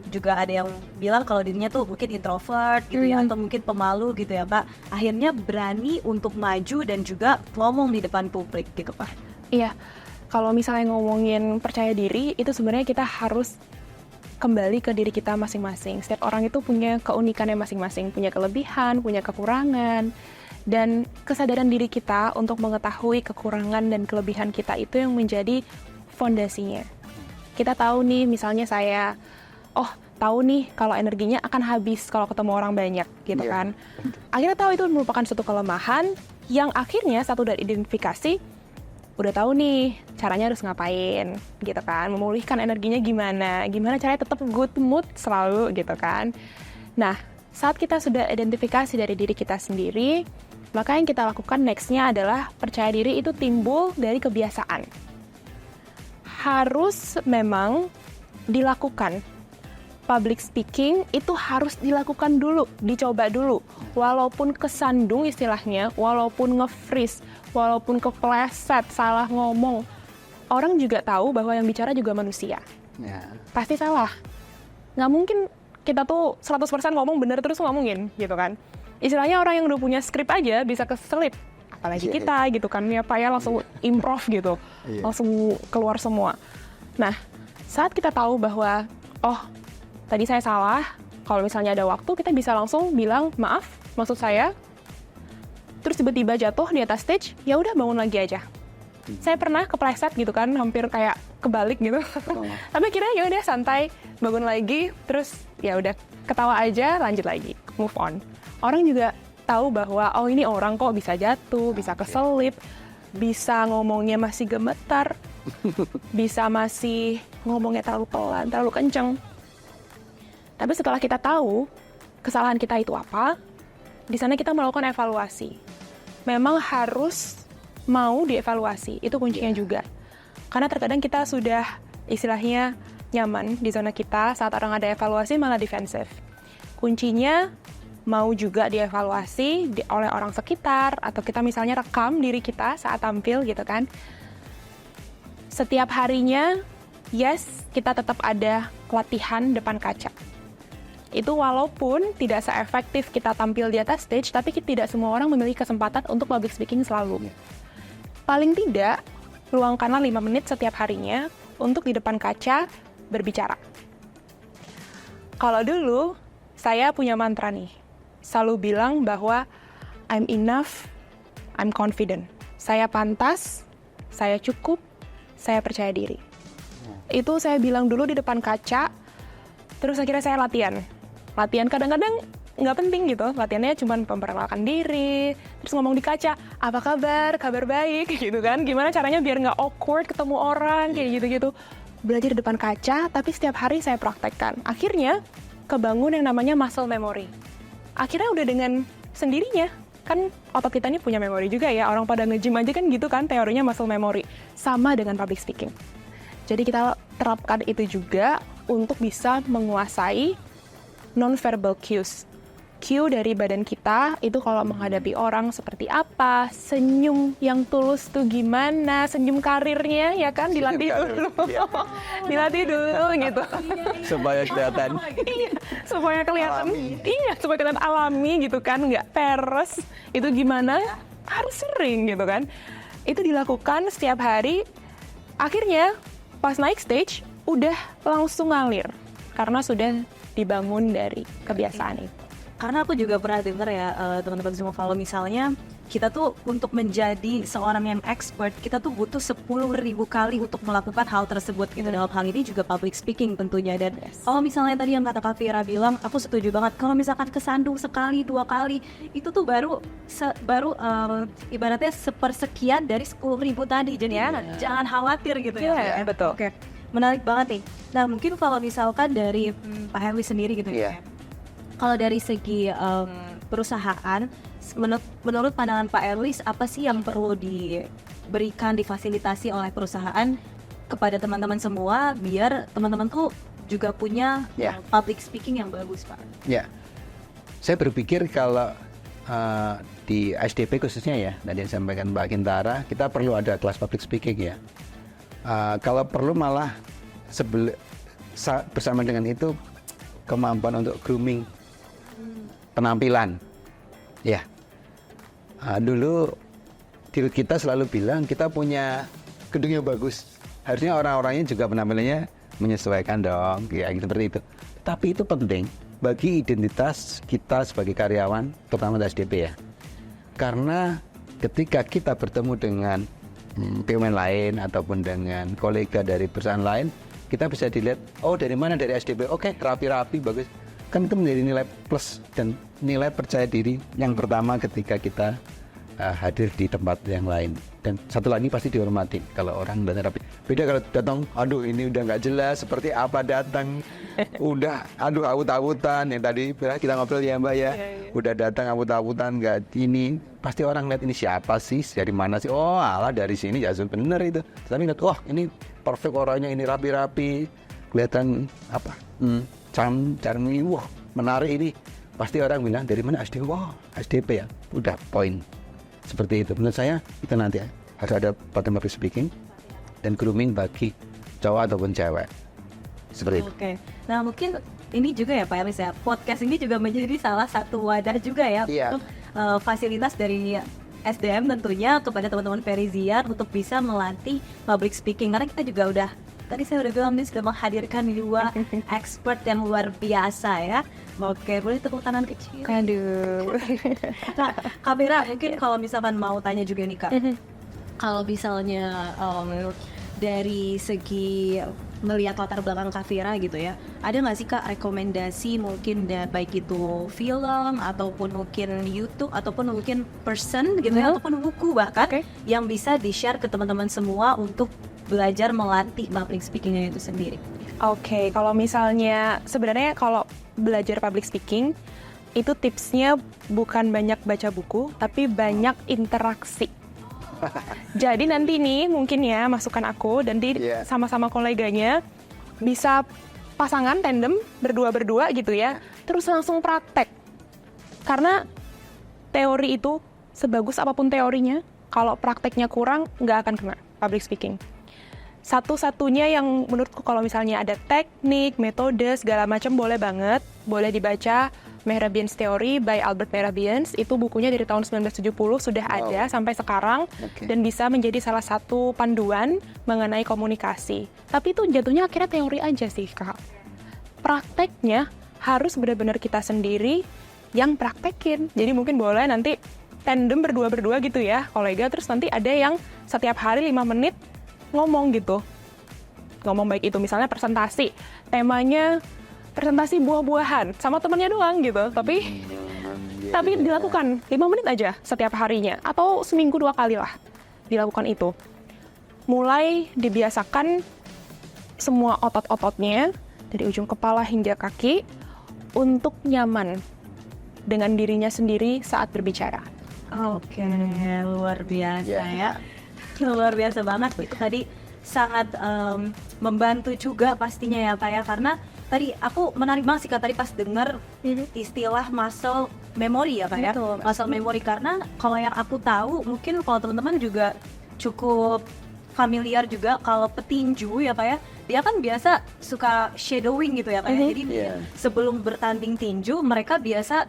juga ada yang bilang kalau dirinya tuh mungkin introvert gitu ya, atau mungkin pemalu gitu ya Kak, akhirnya berani untuk maju dan juga ngomong di depan publik gitu Kak. Iya, kalau misalnya ngomongin percaya diri, itu sebenarnya kita harus kembali ke diri kita masing-masing. Setiap orang itu punya keunikannya masing-masing, punya kelebihan, punya kekurangan, dan kesadaran diri kita untuk mengetahui kekurangan dan kelebihan kita itu yang menjadi fondasinya. Kita tahu nih, misalnya saya, tahu nih kalau energinya akan habis kalau ketemu orang banyak, gitu kan. Akhirnya tahu itu merupakan suatu kelemahan yang akhirnya satu dari identifikasi, udah tahu nih caranya harus ngapain gitu kan, memulihkan energinya gimana caranya tetap good mood selalu gitu kan. Nah saat kita sudah identifikasi dari diri kita sendiri, maka yang kita lakukan nextnya adalah percaya diri itu timbul dari kebiasaan, harus memang dilakukan. Public speaking itu harus dilakukan dulu, dicoba dulu. Walaupun kesandung istilahnya, walaupun nge-freeze, walaupun kepleset, salah ngomong, orang juga tahu bahwa yang bicara juga manusia. Ya. Pasti salah. Nggak mungkin kita tuh 100% ngomong bener terus ngomongin, gitu kan. Istilahnya orang yang udah punya skrip aja bisa keselip. Apalagi kita gitu kan, ya Pak ya, langsung improv gitu. Langsung keluar semua. Nah, saat kita tahu bahwa, tadi saya salah, kalau misalnya ada waktu, kita bisa langsung bilang, maaf, maksud saya, terus tiba-tiba jatuh di atas stage, ya udah bangun lagi aja. Saya pernah kepleset gitu kan, hampir kayak kebalik gitu. Tapi akhirnya ya udah santai, bangun lagi, terus ya udah ketawa aja, lanjut lagi, move on. Orang juga tahu bahwa oh ini orang kok bisa jatuh, bisa keselip, bisa ngomongnya masih gemetar, bisa masih ngomongnya terlalu pelan, terlalu kenceng. Tapi setelah kita tahu kesalahan kita itu apa, di sana kita melakukan evaluasi. Memang harus mau dievaluasi, itu kuncinya juga. Karena terkadang kita sudah istilahnya nyaman di zona kita, saat orang ada evaluasi malah defensif. Kuncinya mau juga dievaluasi oleh orang sekitar, atau kita misalnya rekam diri kita saat tampil gitu kan. Setiap harinya, yes, kita tetap ada latihan depan kaca. Itu walaupun tidak se-efektif kita tampil di atas stage, tapi tidak semua orang memiliki kesempatan untuk public speaking selalu. Paling tidak, luangkanlah 5 menit setiap harinya untuk di depan kaca berbicara. Kalau dulu, saya punya mantra nih. Selalu bilang bahwa I'm enough, I'm confident. Saya pantas, saya cukup, saya percaya diri. Itu saya bilang dulu di depan kaca, terus akhirnya saya latihan. Latihan kadang-kadang nggak penting gitu, latihannya cuma memperkenalkan diri, terus ngomong di kaca, apa kabar, kabar baik, gitu kan. Gimana caranya biar nggak awkward ketemu orang, kayak gitu-gitu. Belajar di depan kaca, tapi setiap hari saya praktekkan. Akhirnya, kebangun yang namanya muscle memory. Akhirnya udah dengan sendirinya, kan otot kita ini punya memori juga ya, orang pada nge-gym aja kan gitu kan, teorinya muscle memory. Sama dengan public speaking. Jadi kita terapkan itu juga untuk bisa menguasai non-verbal cues. Cue dari badan kita itu kalau menghadapi orang seperti apa, senyum yang tulus tuh gimana, senyum karirnya ya kan dilatih dulu. Dilatih dulu gitu. Supaya kelihatan. Iya, supaya kelihatan. Iya, supaya kelihatan alami gitu kan, nggak peres. Itu gimana? Harus sering gitu kan. Itu dilakukan setiap hari. Akhirnya pas naik stage udah langsung ngalir karena sudah dibangun dari kebiasaan itu. Karena aku juga pernah dengar ya teman-teman semua, kalau misalnya kita tuh untuk menjadi seorang yang expert, kita tuh butuh 10.000 kali untuk melakukan hal tersebut gitu. Dalam hal ini juga public speaking tentunya. Dan kalau misalnya tadi yang kata Kak Fira bilang, aku setuju banget. Kalau misalkan kesandung sekali, 2 kali, itu tuh baru ibaratnya sepersekian dari 10.000 tadi. Jadi jangan khawatir gitu ya. Betul. Oke, menarik banget nih. Nah mungkin kalau misalkan dari Pak Herwi sendiri gitu ya. Kalau dari segi perusahaan, menurut pandangan Pak Erlis, apa sih yang perlu diberikan, difasilitasi oleh perusahaan kepada teman-teman semua biar teman-teman tuh juga punya public speaking yang bagus, Pak? Ya, saya berpikir kalau di SDP khususnya ya, tadi yang disampaikan Mbak Kintara, kita perlu ada kelas public speaking ya. Kalau perlu malah bersama dengan itu kemampuan untuk grooming penampilan. Ya, dulu dirut kita selalu bilang kita punya gedung yang bagus. Harusnya orang-orangnya juga penampilannya menyesuaikan dong, ya seperti itu. Tapi itu penting bagi identitas kita sebagai karyawan, terutama di SDP ya. Karena ketika kita bertemu dengan BUMN lain ataupun dengan kolega dari perusahaan lain, kita bisa dilihat, oh dari mana, dari SDP, oke, rapi-rapi, bagus. Kan itu menjadi nilai plus dan nilai percaya diri yang pertama ketika kita hadir di tempat yang lain. Dan satu lagi pasti dihormati kalau orang datang rapi. Beda kalau datang, aduh ini udah nggak jelas seperti apa datang, udah aduh awut-awutan yang tadi kita ngobrol ya Mbak ya, udah datang awut-awutan nggak ini, pasti orang lihat ini siapa sih, dari mana sih, oh alah dari sini ya bener itu. Tapi lihat, wah ini perfect orangnya, ini rapi-rapi, kelihatan apa, charming, wah menarik ini, pasti orang bilang dari mana SDP, wah SDP ya, udah poin. Seperti itu. Menurut saya itu nanti harus ada pelatihan public speaking dan grooming bagi cowok ataupun cewek. Seperti itu. Oke. Nah mungkin ini juga ya Pak Erlis ya, podcast ini juga menjadi salah satu wadah juga ya untuk fasilitas dari SDM tentunya kepada teman-teman Perizian untuk bisa melatih public speaking. Karena kita juga udah, tadi saya udah bilang ini sudah menghadirkan 2 expert yang luar biasa ya. Oke, boleh tepuk tangan kecil. Aduh. Kak Vera, mungkin kalau misalkan mau tanya juga nih Kak, kalau misalnya dari segi melihat latar belakang Kak Fira gitu ya, ada nggak sih Kak rekomendasi mungkin baik itu film ataupun mungkin YouTube ataupun mungkin person gitu ya, ataupun buku bahkan yang bisa di-share ke teman-teman semua untuk belajar melatih public speaking-nya itu sendiri? Oke, kalau misalnya sebenarnya kalau belajar public speaking itu tipsnya bukan banyak baca buku, tapi banyak interaksi. Jadi nanti nih mungkin ya masukan aku dan sama-sama koleganya bisa pasangan tandem berdua gitu ya, terus langsung praktek. Karena teori itu sebagus apapun teorinya, kalau prakteknya kurang nggak akan kena public speaking. Satu-satunya yang menurutku kalau misalnya ada teknik, metode, segala macam boleh banget, boleh dibaca Mehrabian's Theory by Albert Mehrabians. Itu bukunya dari tahun 1970 sudah ada sampai sekarang dan bisa menjadi salah satu panduan mengenai komunikasi. Tapi itu jatuhnya akhirnya teori aja sih, Kak. Prakteknya harus benar-benar kita sendiri yang praktekin. Jadi mungkin boleh nanti tandem berdua gitu ya, kolega, terus nanti ada yang setiap hari 5 menit ngomong gitu. Ngomong baik itu misalnya presentasi, temanya presentasi buah-buahan sama temennya doang gitu. Tapi dilakukan 5 menit aja setiap harinya atau seminggu 2 kali lah dilakukan itu. Mulai dibiasakan semua otot-ototnya dari ujung kepala hingga kaki untuk nyaman dengan dirinya sendiri saat berbicara. Oke, luar biasa ya. Luar biasa banget itu tadi, sangat membantu juga pastinya ya Pak ya, karena tadi aku menarik banget sih Kak tadi pas dengar istilah muscle memory ya Kak ya. Muscle memory, karena kalau yang aku tahu mungkin kalau teman-teman juga cukup familiar juga kalau petinju ya Pak ya, dia kan biasa suka shadowing gitu ya Kak ya. Jadi sebelum bertanding tinju mereka biasa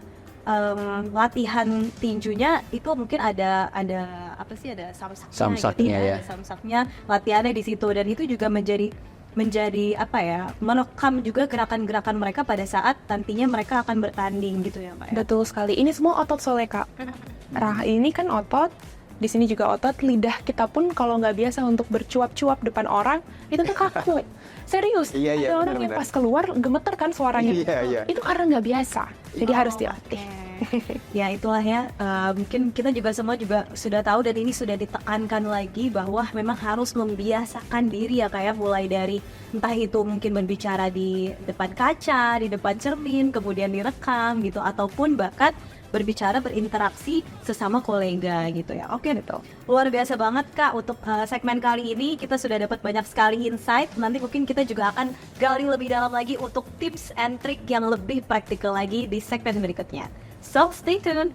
latihan tinjunya itu mungkin ada apa sih, ada samsaknya gitu, ada samsaknya, latihannya di situ, dan itu juga menjadi apa ya, merekam juga gerakan-gerakan mereka pada saat nantinya mereka akan bertanding gitu ya Pak ya. Betul sekali, ini semua otot soalnya Kak. Ini kan otot, di sini juga otot, lidah kita pun kalau nggak biasa untuk bercuap-cuap depan orang itu tuh kaku. Serius, ada orang yang pas keluar gemeter kan suaranya. Itu karena nggak biasa, jadi harus dilatih. Ya itulah ya, mungkin kita juga semua juga sudah tahu dan ini sudah ditekankan lagi bahwa memang harus membiasakan diri ya kayak mulai dari entah itu mungkin berbicara di depan kaca, di depan cermin, kemudian direkam gitu, ataupun bahkan berbicara, berinteraksi sesama kolega gitu ya. Oke, betul. Luar biasa banget Kak untuk segmen kali ini, kita sudah dapat banyak sekali insight. Nanti mungkin kita juga akan gali lebih dalam lagi untuk tips and trick yang lebih praktikal lagi di segmen berikutnya. So stay tuned.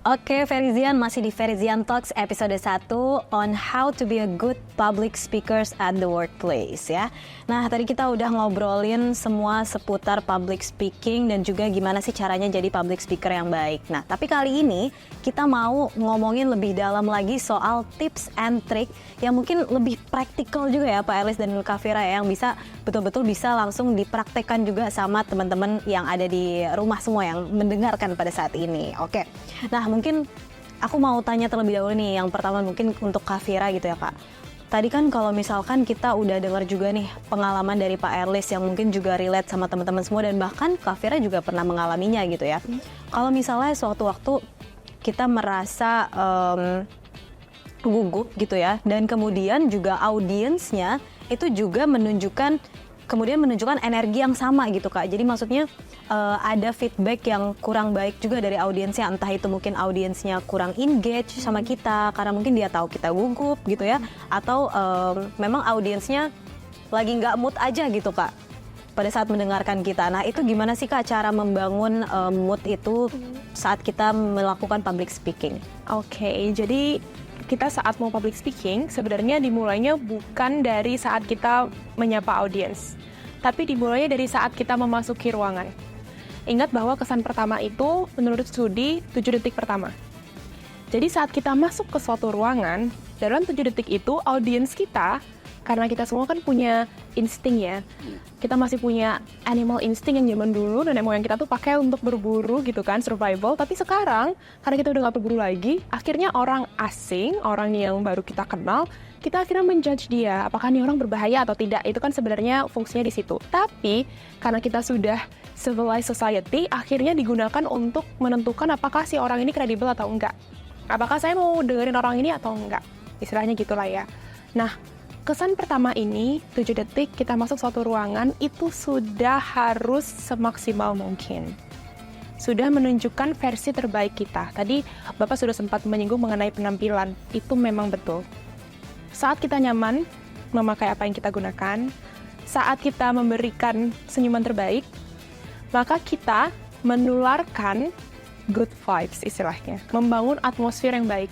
Oke, Verizian masih di Verizian Talks episode 1 on how to be a good public speakers at the workplace ya. Nah, tadi kita udah ngobrolin semua seputar public speaking dan juga gimana sih caranya jadi public speaker yang baik. Nah, tapi kali ini kita mau ngomongin lebih dalam lagi soal tips and trick yang mungkin lebih praktikal juga ya Pak Erlis dan Kak Fira ya, yang bisa betul-betul bisa langsung dipraktekkan juga sama teman-teman yang ada di rumah semua yang mendengarkan pada saat ini. Oke. Nah, mungkin aku mau tanya terlebih dahulu nih, yang pertama mungkin untuk Kak Fira gitu ya Kak. Tadi kan kalau misalkan kita udah dengar juga nih pengalaman dari Pak Erlis yang mungkin juga relate sama teman-teman semua dan bahkan Kak Fira juga pernah mengalaminya gitu ya. Kalau misalnya suatu waktu kita merasa gugup gitu ya, dan kemudian juga audiensnya itu juga menunjukkan energi yang sama gitu Kak. Jadi maksudnya ada feedback yang kurang baik juga dari audiensnya, entah itu mungkin audiensnya kurang engage sama kita karena mungkin dia tahu kita gugup gitu ya, atau memang audiensnya lagi nggak mood aja gitu Kak pada saat mendengarkan kita. Nah, itu gimana sih Kak cara membangun mood itu saat kita melakukan public speaking? Oke, jadi kita saat mau public speaking sebenarnya dimulainya bukan dari saat kita menyapa audiens, tapi dimulainya dari saat kita memasuki ruangan. Ingat bahwa kesan pertama itu menurut studi 7 detik pertama. Jadi saat kita masuk ke suatu ruangan, dalam 7 detik itu audiens kita karena kita semua kan punya insting ya. Kita masih punya animal instinct yang zaman dulu nenek moyang kita tuh pakai untuk berburu gitu kan, survival. Tapi sekarang karena kita udah nggak berburu lagi, akhirnya orang asing, orang yang baru kita kenal, kita akhirnya menjudge dia apakah ini orang berbahaya atau tidak. Itu kan sebenarnya fungsinya di situ. Tapi karena kita sudah civilized society, akhirnya digunakan untuk menentukan apakah si orang ini kredibel atau enggak. Apakah saya mau dengerin orang ini atau enggak. Istilahnya gitulah ya. Nah, kesan pertama ini, 7 detik kita masuk suatu ruangan, itu sudah harus semaksimal mungkin. Sudah menunjukkan versi terbaik kita. Tadi Bapak sudah sempat menyinggung mengenai penampilan. Itu memang betul. Saat kita nyaman memakai apa yang kita gunakan, saat kita memberikan senyuman terbaik, maka kita menularkan good vibes istilahnya. Membangun atmosfer yang baik.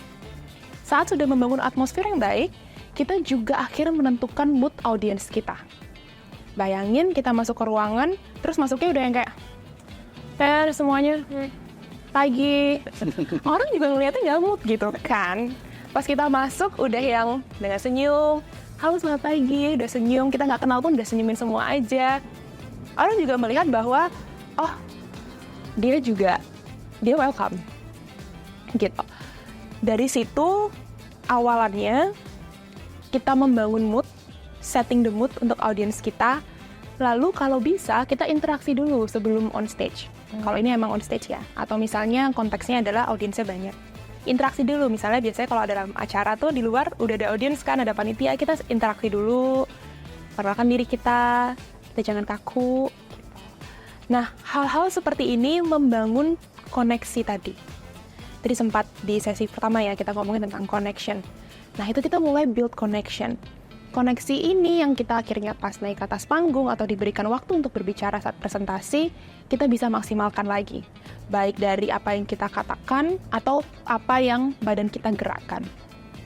Saat sudah membangun atmosfer yang baik, kita juga akhirnya menentukan mood audiens kita. Bayangin kita masuk ke ruangan, terus masuknya udah yang kayak, semuanya, pagi. Orang juga ngeliatnya nggak mood gitu kan. Pas kita masuk udah yang dengan senyum, halo selamat pagi, udah senyum, kita nggak kenal pun udah senyumin semua aja. Orang juga melihat bahwa, oh dia welcome. Gitu. Dari situ, awalannya, kita membangun mood, setting the mood untuk audiens kita, lalu kalau bisa kita interaksi dulu sebelum on stage. Kalau ini emang on stage ya, atau misalnya konteksnya adalah audiensnya banyak. Interaksi dulu, misalnya biasanya kalau ada dalam acara tuh di luar udah ada audiens kan, ada panitia, kita interaksi dulu, perkenalkan diri kita jangan kaku. Nah, hal-hal seperti ini membangun koneksi tadi. Tadi sempat di sesi pertama ya kita ngomongin tentang connection. Nah, itu kita mulai build connection. Koneksi ini yang kita akhirnya pas naik ke atas panggung atau diberikan waktu untuk berbicara saat presentasi, kita bisa maksimalkan lagi. Baik dari apa yang kita katakan atau apa yang badan kita gerakkan.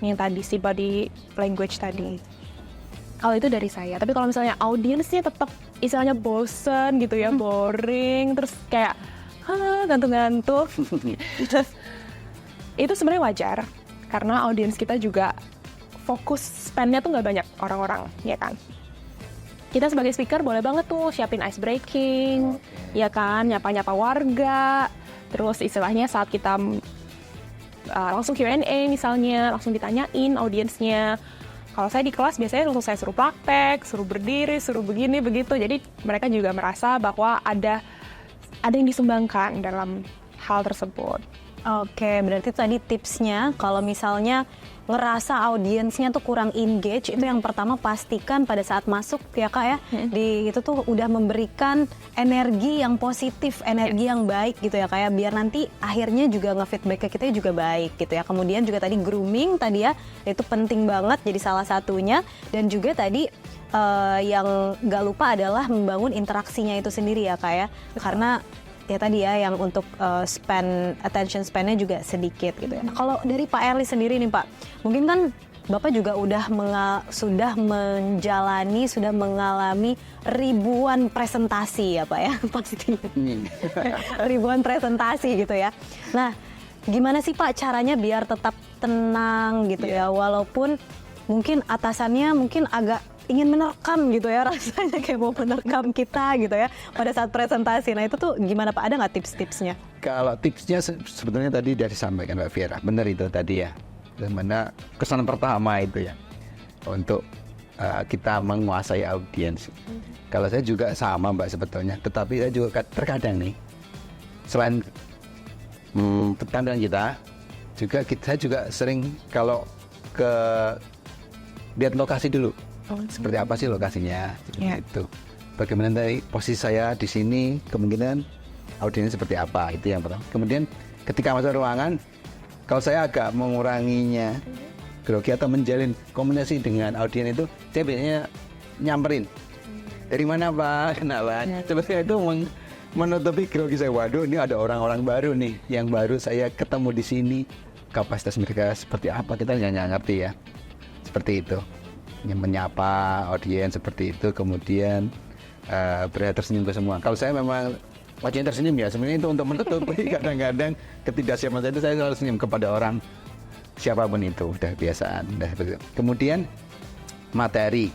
Yang tadi, si body language tadi. Kalau itu dari saya. Tapi kalau misalnya audiensnya tetap istilahnya bosen gitu ya, boring, terus kayak gantung-gantung. Itu sebenarnya wajar. Karena audiens kita juga fokus span-nya tuh nggak banyak orang-orang, ya kan? Kita sebagai speaker boleh banget tuh siapin ice breaking, ya kan? Nyapa-nyapa warga, terus istilahnya saat kita langsung Q&A misalnya, langsung ditanyain audiensnya. Kalau saya di kelas biasanya langsung saya suruh praktek, suruh berdiri, suruh begini, begitu. Jadi mereka juga merasa bahwa ada yang disumbangkan dalam hal tersebut. Oke, berarti tadi tipsnya kalau misalnya ngerasa audiensnya tuh kurang engage, itu yang pertama pastikan pada saat masuk ya Kak ya, di itu tuh udah memberikan energi yang positif, energi yang baik gitu ya Kak ya, biar nanti akhirnya juga nge-feedback ke kita juga baik gitu ya. Kemudian juga tadi grooming tadi ya, itu penting banget jadi salah satunya, dan juga tadi yang gak lupa adalah membangun interaksinya itu sendiri ya Kak ya, karena ya tadi ya yang untuk attention span-nya juga sedikit gitu ya. Nah, kalau dari Pak Erli sendiri nih Pak, mungkin kan Bapak juga sudah mengalami ribuan presentasi ya Pak ya, pasti ribuan presentasi gitu ya. Nah, gimana sih Pak caranya biar tetap tenang gitu ya, walaupun mungkin atasannya mungkin agak ingin menerkam gitu ya, rasanya kayak mau menerkam kita gitu ya pada saat presentasi. Nah itu tuh gimana Pak, ada nggak tips-tipsnya? Kalau tipsnya sebetulnya tadi sudah disampaikan Mbak Viera, benar itu tadi ya, dimana kesan pertama itu ya untuk kita menguasai audiens. Kalau saya juga sama Mbak sebetulnya, tetapi saya juga terkadang nih selain penampilan kita juga, saya juga sering kalau ke lihat lokasi dulu. Seperti apa sih lokasinya, itu. Bagaimana dari posisi saya di sini, kemungkinan audiensnya seperti apa, itu yang pertama. Kemudian ketika masuk ruangan, kalau saya agak menguranginya, grogi atau menjalin komunikasi dengan audiens itu, saya biasanya nyamperin. Dari mana Pak? Kenapa? Sebetulnya itu menutupi grogi saya. Waduh, ini ada orang-orang baru nih, yang baru saya ketemu di sini. Kapasitas mereka seperti apa, kita nggak ngerti ya. Seperti itu. Yang menyapa audiens seperti itu, kemudian berada tersenyum ke semua. Kalau saya memang wajahnya tersenyum ya, sebenarnya itu untuk menutupi kadang-kadang ketidaksiapan saya itu, saya selalu senyum kepada orang siapapun itu, udah kebiasaan. Kemudian materi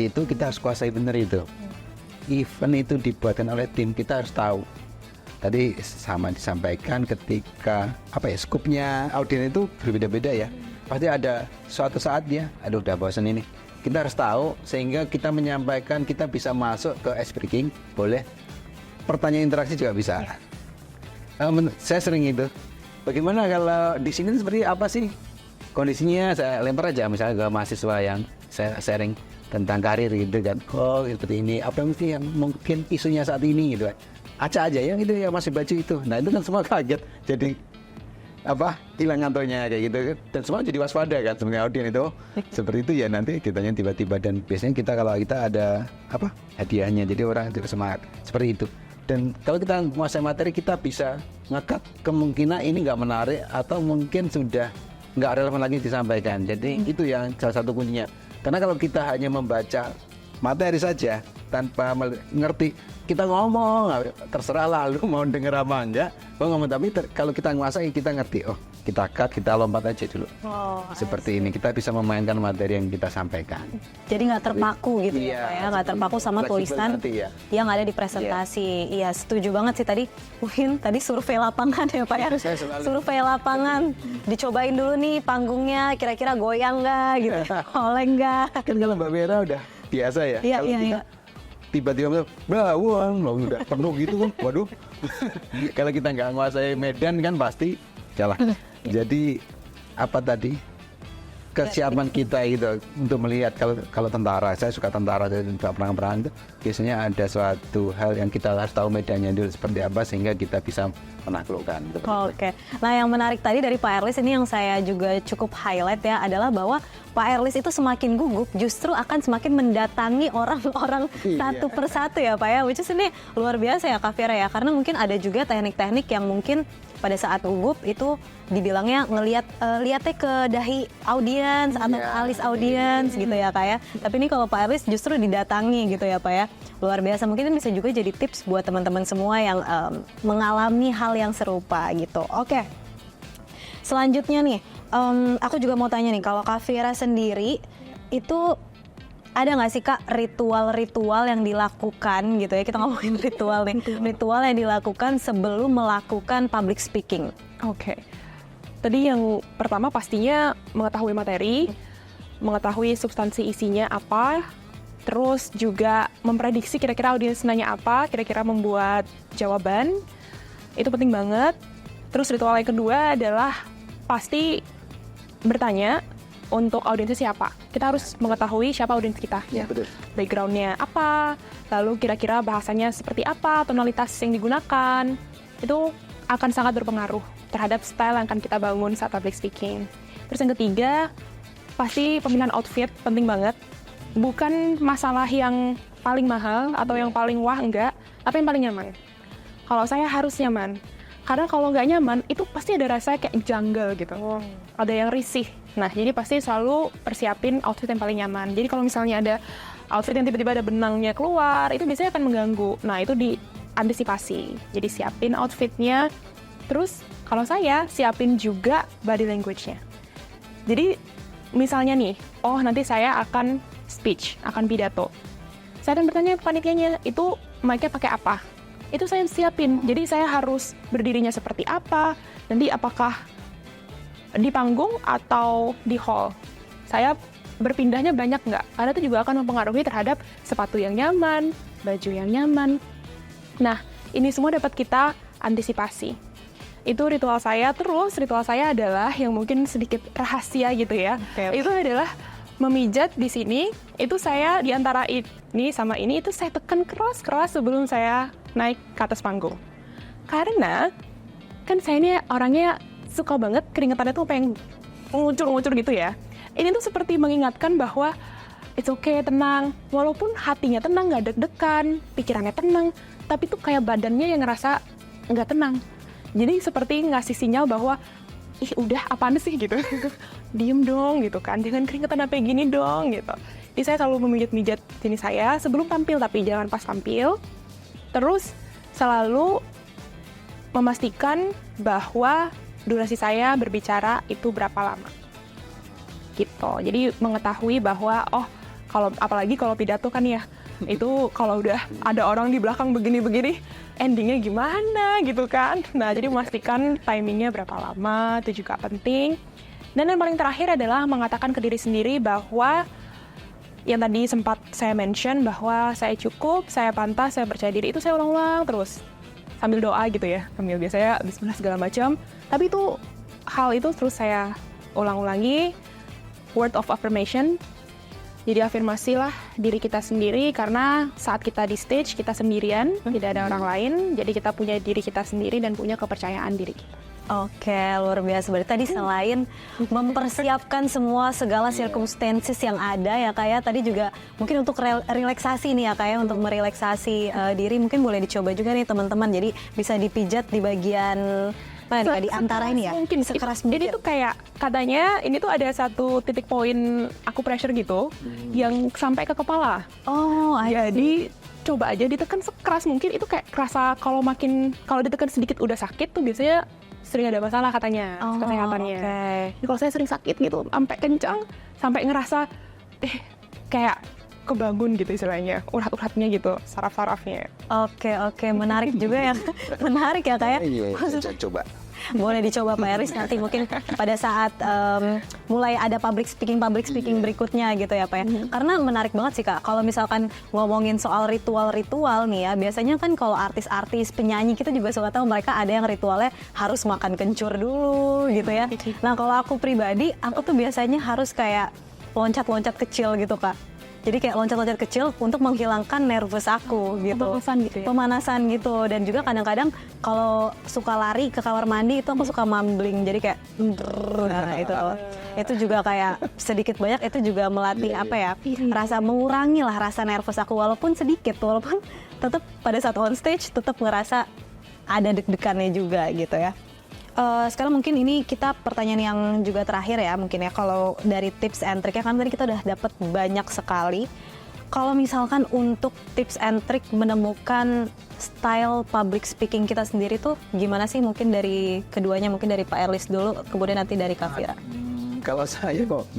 itu kita harus kuasai benar itu. Event itu dibuatkan oleh tim, kita harus tahu. Tadi sama disampaikan ketika skupnya audiens itu berbeda-beda ya. Pasti ada suatu saat dia, udah bosan ini. Kita harus tahu sehingga kita menyampaikan, kita bisa masuk ke ice breaking, boleh. Pertanyaan interaksi juga bisa. Saya sering itu. Bagaimana kalau di sini seperti apa sih kondisinya? Saya lempar aja misalnya ke mahasiswa yang saya sharing tentang karir gitu kan. Oh seperti ini. Apa mesti yang mungkin isunya saat ini gitu kan. Aja yang itu yang masih baju itu. Nah itu kan semua kaget. Jadi hilang ngantornya kayak gitu kan. Dan semua jadi waspada kan sebenarnya audiens itu. Seperti itu ya nanti ditanya tiba-tiba, dan biasanya kalau kita ada hadiahnya, jadi orang juga semangat. Seperti itu. Dan kalau kita menguasai materi, kita bisa ngekat kemungkinan ini nggak menarik atau mungkin sudah nggak relevan lagi disampaikan. Jadi itu yang salah satu kuncinya. Karena kalau kita hanya membaca materi saja tanpa ngerti, kita ngomong terserah lalu mau denger apa enggak. Tapi kalau kita nguasai, kita ngerti. Oh, kita cut, kita lompat aja dulu. Seperti ini kita bisa memainkan materi yang kita sampaikan. Jadi nggak terpaku gitu ya Pak ya, nggak terpaku sama tulisan yang ada di presentasi. Iya, setuju banget sih tadi. Mungkin tadi survei lapangan ya Pak ya. Survei lapangan, dicobain dulu nih panggungnya, kira-kira goyang nggak gitu, oleng nggak. Kan kalau Mbak Vera udah biasa ya. Iya. Tiba-tiba udah penuh gitu kan. Waduh. Kalau kita nggak menguasai medan kan pasti salah. Jadi kesiapan kita gitu untuk melihat, kalau tentara, saya suka tentara dan perang-perang itu biasanya ada suatu hal yang kita harus tahu medannya dulu seperti apa sehingga kita bisa menaklukkan. Oke. Nah yang menarik tadi dari Pak Erlis ini yang saya juga cukup highlight ya adalah bahwa Pak Erlis itu semakin gugup justru akan semakin mendatangi orang-orang satu persatu ya Pak ya. Which is ini luar biasa ya Kak Vera ya, karena mungkin ada juga teknik-teknik yang mungkin pada saat gugup itu dibilangnya lihatnya ke dahi audiens atau ke alis audiens gitu ya Kak ya. Tapi ini kalau Pak Erlis justru didatangi gitu ya Pak ya. Luar biasa, mungkin bisa juga jadi tips buat teman-teman semua yang mengalami hal yang serupa gitu. Oke. Selanjutnya nih, aku juga mau tanya nih, kalau Kak Vera sendiri itu ada nggak sih Kak ritual-ritual yang dilakukan gitu ya, kita ngomongin ritual nih, ritual yang dilakukan sebelum melakukan public speaking? Oke. Tadi yang pertama pastinya mengetahui materi, mengetahui substansi isinya apa, terus juga memprediksi kira-kira audiens nanya apa, kira-kira membuat jawaban, itu penting banget. Terus ritual yang kedua adalah pasti bertanya untuk audiensnya siapa. Kita harus mengetahui siapa audiens kita. Ya, betul. Background-nya apa, lalu kira-kira bahasanya seperti apa, tonalitas yang digunakan, itu akan sangat berpengaruh terhadap style yang akan kita bangun saat public speaking. Terus yang ketiga, pasti pemilihan outfit penting banget. Bukan masalah yang paling mahal atau yang paling wah, enggak, tapi yang paling nyaman. Kalau saya harus nyaman. Karena kalau nggak nyaman, itu pasti ada rasa kayak jungle gitu. Ada yang risih. Nah, jadi pasti selalu persiapin outfit yang paling nyaman. Jadi kalau misalnya ada outfit yang tiba-tiba ada benangnya keluar, itu biasanya akan mengganggu. Nah, itu diantisipasi. Jadi siapin outfitnya. Terus kalau saya siapin juga body language-nya. Jadi misalnya nih, nanti saya akan speech, akan pidato. Saya akan bertanya ke panitianya, itu mic-nya pakai apa? Itu saya siapin. Jadi saya harus berdirinya seperti apa, nanti apakah di panggung atau di hall. Saya berpindahnya banyak nggak? Karena itu juga akan mempengaruhi terhadap sepatu yang nyaman, baju yang nyaman. Nah, ini semua dapat kita antisipasi. Itu ritual saya. Terus ritual saya adalah yang mungkin sedikit rahasia gitu ya. Okay. Itu adalah memijat di sini. Itu saya di antara ini sama ini itu saya tekan keras-keras sebelum saya naik ke atas panggung. Karena kan saya ini orangnya suka banget keringetannya tuh pengen ngucur-ngucur gitu ya. Ini tuh seperti mengingatkan bahwa it's okay, tenang. Walaupun hatinya tenang, nggak deg-degan, pikirannya tenang, tapi tuh kayak badannya yang ngerasa nggak tenang. Jadi seperti ngasih sinyal bahwa udah apaan sih gitu. Diem dong gitu kan, jangan keringetan sampai gini dong gitu. Jadi saya selalu memijat-mijat sini saya sebelum tampil, tapi jangan pas tampil. Terus selalu memastikan bahwa durasi saya berbicara itu berapa lama. gitu. Jadi mengetahui bahwa apalagi kalau pidato kan ya, itu kalau udah ada orang di belakang begini-begini, endingnya gimana gitu kan. Nah, jadi memastikan timingnya berapa lama, itu juga penting. Dan yang paling terakhir adalah mengatakan ke diri sendiri bahwa yang tadi sempat saya mention bahwa saya cukup, saya pantas, saya percaya diri, itu saya ulang-ulang terus. Sambil doa gitu ya, sambil biasanya bismillah segala macam. Tapi hal itu terus saya ulang-ulangi, word of affirmation. Jadi afirmasilah diri kita sendiri, karena saat kita di stage kita sendirian, tidak ada orang lain. Jadi kita punya diri kita sendiri dan punya kepercayaan diri kita. Oke, luar biasa. Berarti tadi selain mempersiapkan segala circumstances yang ada ya kayak tadi juga mungkin untuk relaksasi nih ya kayak untuk merelaksasi diri mungkin boleh dicoba juga nih teman-teman. Jadi bisa dipijat di bagian mana di antara ini ya. Mungkin sekeras mungkin. Ini tuh kayak katanya ini tuh ada satu titik poin acupressure gitu yang sampai ke kepala. Oh, jadi coba aja ditekan sekeras mungkin, itu kayak kerasa kalau ditekan sedikit udah sakit tuh biasanya sering ada masalah katanya kesehatannya. Okay. Jadi kalau saya sering sakit gitu sampai kencang, sampai ngerasa kayak kebangun gitu istilahnya, urat-uratnya gitu, saraf-sarafnya. Oke, menarik juga ya. Menarik ya kayak. Iya, coba. Boleh dicoba Pak Eris nanti mungkin pada saat mulai ada public speaking berikutnya gitu ya Pak ya. Karena menarik banget sih Kak, kalau misalkan ngomongin soal ritual-ritual nih ya, biasanya kan kalau artis-artis, penyanyi kita juga suka tahu mereka ada yang ritualnya harus makan kencur dulu gitu ya. Nah kalau aku pribadi, aku tuh biasanya harus kayak loncat-loncat kecil gitu Kak. Jadi kayak loncat-loncat kecil untuk menghilangkan nervous aku gitu. Pemanasan gitu. Dan juga kadang-kadang kalau suka lari ke kamar mandi itu aku suka mumbling. Jadi kayak nah itu juga kayak sedikit banyak itu juga melatih rasa mengurangi lah rasa nervous aku walaupun sedikit, walaupun tetap pada saat on stage tetap ngerasa ada deg-degannya juga gitu ya. Sekarang mungkin ini kita pertanyaan yang juga terakhir ya mungkin ya, kalau dari tips and trick ya kan tadi kita udah dapat banyak sekali. Kalau misalkan untuk tips and trick menemukan style public speaking kita sendiri tuh gimana sih, mungkin dari keduanya, mungkin dari Pak Erlis dulu kemudian nanti dari Kak Fira. Kalau saya kok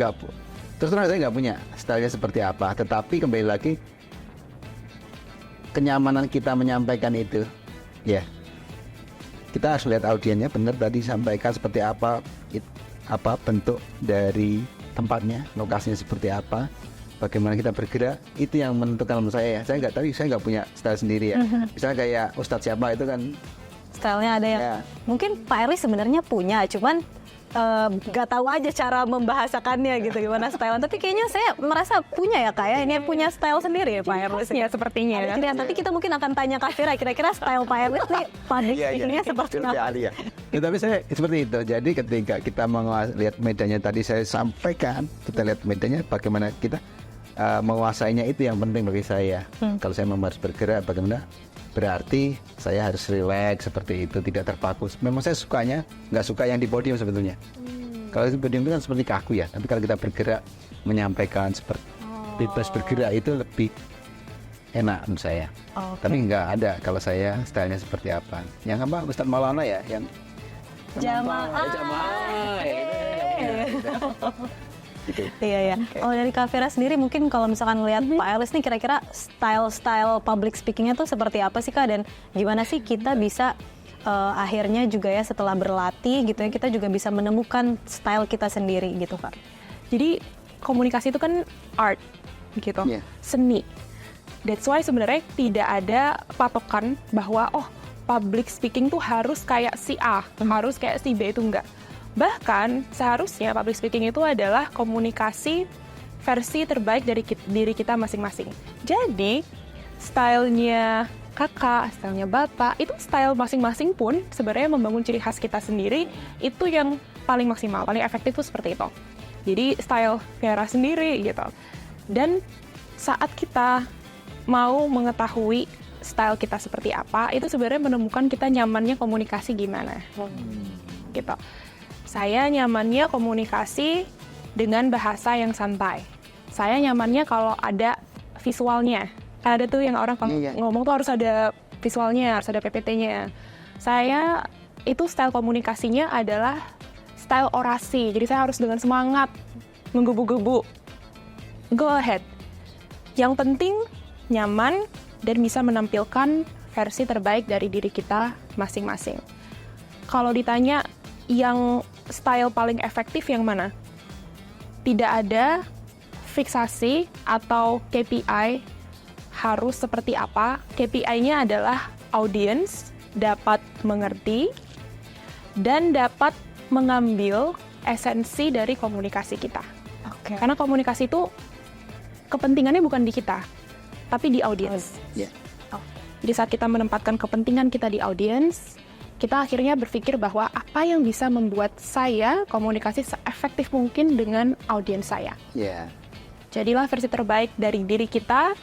terus terang saya nggak punya stylenya seperti apa, tetapi kembali lagi kenyamanan kita menyampaikan itu ya. Kita harus lihat audiennya, benar tadi sampaikan seperti apa bentuk dari tempatnya, lokasinya seperti apa, bagaimana kita bergerak, itu yang menentukan menurut saya ya. Saya nggak punya style sendiri ya. Misalnya kayak Ustadz siapa itu kan stylenya ada yang mungkin Pak Erlis sebenarnya punya, cuman nggak tahu aja cara membahasakannya gitu gimana style. Tapi kayaknya saya merasa punya ya Kak ya, ini punya style sendiri ya Pak Erlis. Ya sepertinya. Nanti kita mungkin akan tanya Kak Fira, kira-kira style Pak Erlis nih public speaking-nya seperti apa? Ya, tapi saya seperti itu. Jadi ketika kita lihat medannya tadi saya sampaikan, kita lihat medannya bagaimana kita menguasainya, itu yang penting bagi saya. Kalau saya harus bergerak bagaimana, berarti saya harus relax seperti itu, tidak terpaku. Memang saya nggak suka yang di podium sebetulnya. Kalau di podium itu kan seperti kaku ya, tapi kalau kita bergerak menyampaikan seperti bebas bergerak itu lebih enak menurut saya. Tapi nggak ada kalau saya stylenya seperti apa. Yang apa Ustadz Maulana ya, yang jamaah. Gitu. Iya. Oh dari Kak Fira sendiri mungkin kalau misalkan ngelihat Pak Erlis nih kira-kira style public speakingnya tuh seperti apa sih Kak, dan gimana sih kita bisa akhirnya juga ya setelah berlatih gitu ya kita juga bisa menemukan style kita sendiri gitu Kak. Jadi komunikasi itu kan art gitu, seni. That's why sebenarnya tidak ada patokan bahwa public speaking tuh harus kayak si A, harus kayak si B, itu enggak. Bahkan seharusnya public speaking itu adalah komunikasi versi terbaik dari diri kita masing-masing. Jadi stylenya kakak, stylenya bapak, itu style masing-masing pun sebenarnya membangun ciri khas kita sendiri, itu yang paling maksimal, paling efektif tuh seperti itu. Jadi style Vera sendiri gitu. Dan saat kita mau mengetahui style kita seperti apa, itu sebenarnya menemukan kita nyamannya komunikasi gimana. Gitu. Saya nyamannya komunikasi dengan bahasa yang santai. Saya nyamannya kalau ada visualnya. Ada tuh yang orang ngomong tuh harus ada visualnya, harus ada PPT-nya. Saya itu style komunikasinya adalah style orasi. Jadi saya harus dengan semangat menggebu-gebu. Go ahead. Yang penting nyaman dan bisa menampilkan versi terbaik dari diri kita masing-masing. Kalau ditanya yang style paling efektif yang mana? Tidak ada fiksasi atau KPI harus seperti apa. KPI-nya adalah audience dapat mengerti dan dapat mengambil esensi dari komunikasi kita. Oke. Karena komunikasi itu kepentingannya bukan di kita, tapi di audiens. Yeah. Jadi saat kita menempatkan kepentingan kita di audiens, kita akhirnya berpikir bahwa apa yang bisa membuat saya komunikasi seefektif mungkin dengan audiens saya. Yeah. Jadilah versi terbaik dari diri kita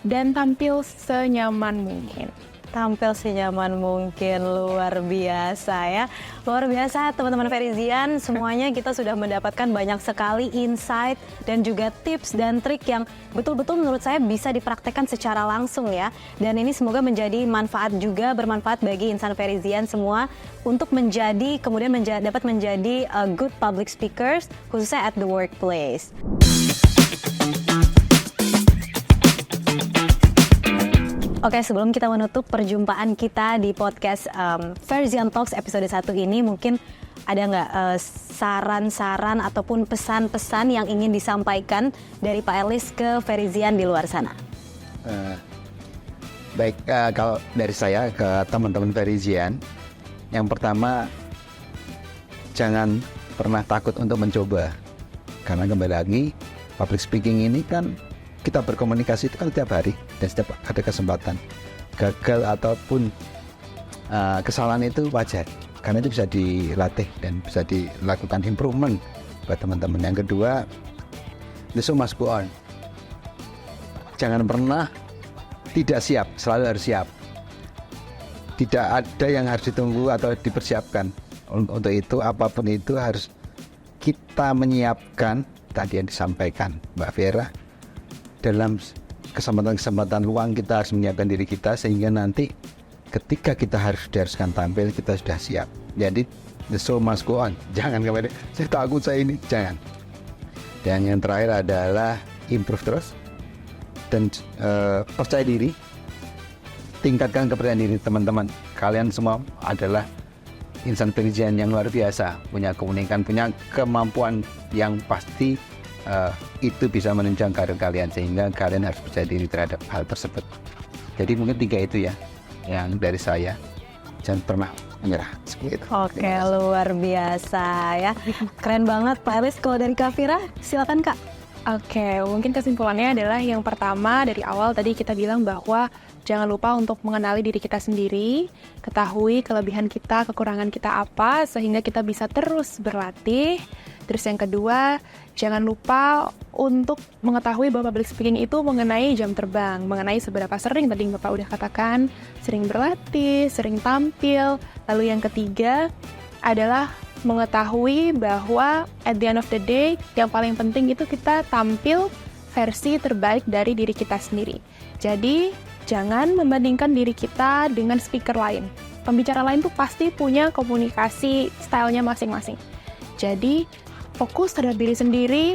dan tampil senyaman mungkin. Tampil senyaman mungkin, luar biasa ya. Luar biasa teman-teman Verizian, semuanya kita sudah mendapatkan banyak sekali insight dan juga tips dan trik yang betul-betul menurut saya bisa dipraktekkan secara langsung ya. Dan ini semoga menjadi manfaat juga, bermanfaat bagi insan Verizian semua untuk menjadi, kemudian dapat menjadi good public speakers khususnya at the workplace. Oke, sebelum kita menutup perjumpaan kita di podcast Verizian Talks episode 1 ini, mungkin ada nggak saran-saran ataupun pesan-pesan yang ingin disampaikan dari Pak Elis ke Verizian di luar sana? Baik, kalau dari saya ke teman-teman Verizian, yang pertama jangan pernah takut untuk mencoba, karena kembali lagi public speaking ini kan kita berkomunikasi itu kan setiap hari dan setiap ada kesempatan. Gagal ataupun kesalahan itu wajar, karena itu bisa dilatih dan bisa dilakukan improvement buat teman-teman. Yang kedua, the show must go on. Jangan pernah tidak siap, selalu harus siap. Tidak ada yang harus ditunggu atau dipersiapkan. Untuk itu, apapun itu harus kita menyiapkan. Tadi yang disampaikan Mbak Vera, dalam kesempatan-kesempatan luang kita harus menyiapkan diri kita sehingga nanti ketika kita haruskan tampil kita sudah siap. Jadi the show must go on. Jangan kembali saya takut saya ini, jangan. Dan yang terakhir adalah improve terus dan percaya diri. Tingkatkan kepercayaan diri teman-teman. Kalian semua adalah insan Verizian yang luar biasa, punya keunikan, punya kemampuan yang pasti. Itu bisa menunjang karir kalian, sehingga kalian harus percaya diri terhadap hal tersebut. Jadi mungkin 3 itu ya yang dari saya. Jangan pernah menyerah. Oke, luar biasa ya. Keren banget Pak Elis. Kalau dari Kak Fira, silakan Kak. Oke, mungkin kesimpulannya adalah yang pertama, dari awal tadi kita bilang bahwa jangan lupa untuk mengenali diri kita sendiri, ketahui kelebihan kita, kekurangan kita apa, sehingga kita bisa terus berlatih. Terus yang kedua, jangan lupa untuk mengetahui bahwa public speaking itu mengenai jam terbang, mengenai seberapa sering, tadi Bapak udah katakan, sering berlatih, sering tampil. Lalu yang ketiga adalah mengetahui bahwa at the end of the day, yang paling penting itu kita tampil versi terbaik dari diri kita sendiri. Jadi, jangan membandingkan diri kita dengan speaker lain. Pembicara lain tuh pasti punya komunikasi stylenya masing-masing. Jadi, fokus terhadap diri sendiri,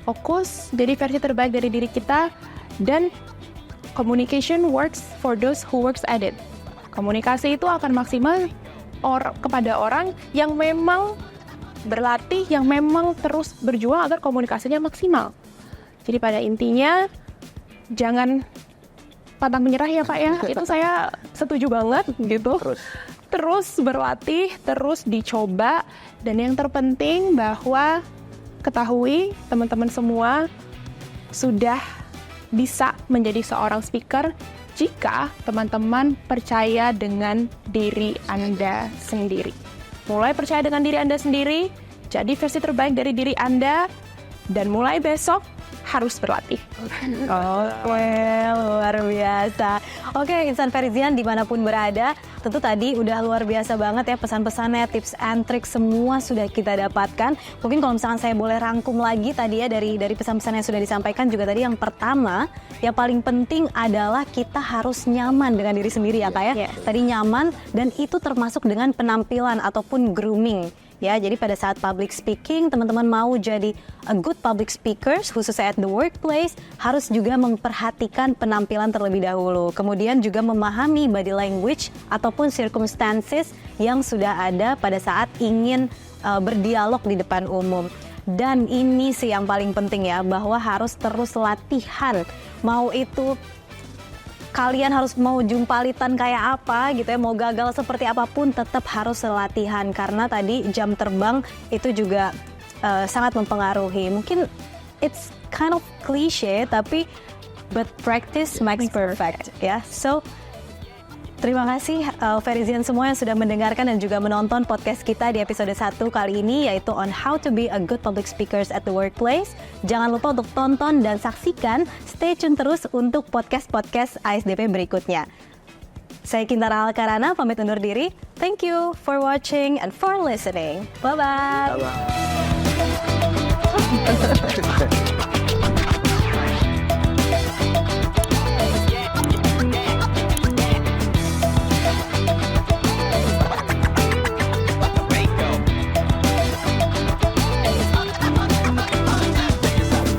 fokus jadi versi terbaik dari diri kita, dan communication works for those who works at it. Komunikasi itu akan maksimal kepada orang yang memang berlatih, yang memang terus berjuang agar komunikasinya maksimal. Jadi pada intinya, jangan pantang menyerah ya Pak ya, itu saya setuju banget gitu. Terus berlatih, terus dicoba, dan yang terpenting bahwa ketahui teman-teman semua sudah bisa menjadi seorang speaker jika teman-teman percaya dengan diri Anda sendiri. Mulai percaya dengan diri Anda sendiri, jadi versi terbaik dari diri Anda, dan mulai besok harus berlatih. Luar biasa. Oke, insan Verizian dimanapun berada, tentu tadi udah luar biasa banget ya pesan-pesannya, tips and trick semua sudah kita dapatkan. Mungkin kalau misalkan saya boleh rangkum lagi tadi ya dari pesan-pesan yang sudah disampaikan juga tadi, yang pertama, yang paling penting adalah kita harus nyaman dengan diri sendiri ya Kak ya. Yes. Tadi nyaman, dan itu termasuk dengan penampilan ataupun grooming Ya, jadi pada saat public speaking, teman-teman mau jadi a good public speakers, khususnya at the workplace, harus juga memperhatikan penampilan terlebih dahulu. Kemudian juga memahami body language ataupun circumstances yang sudah ada pada saat ingin berdialog di depan umum. Dan ini sih yang paling penting ya, bahwa harus terus latihan. Mau itu kalian harus mau jumpalitan kayak apa gitu ya, mau gagal seperti apapun tetap harus latihan, karena tadi jam terbang itu juga sangat mempengaruhi. Mungkin it's kind of cliche tapi but practice makes perfect ya. So terima kasih Verizian semua yang sudah mendengarkan dan juga menonton podcast kita di episode 1 kali ini, yaitu on how to be a good public speakers at the workplace. Jangan lupa untuk tonton dan saksikan, stay tune terus untuk podcast-podcast ASDP berikutnya. Saya Kintara Alkarana, pamit undur diri. Thank you for watching and for listening. Bye-bye. Bye-bye.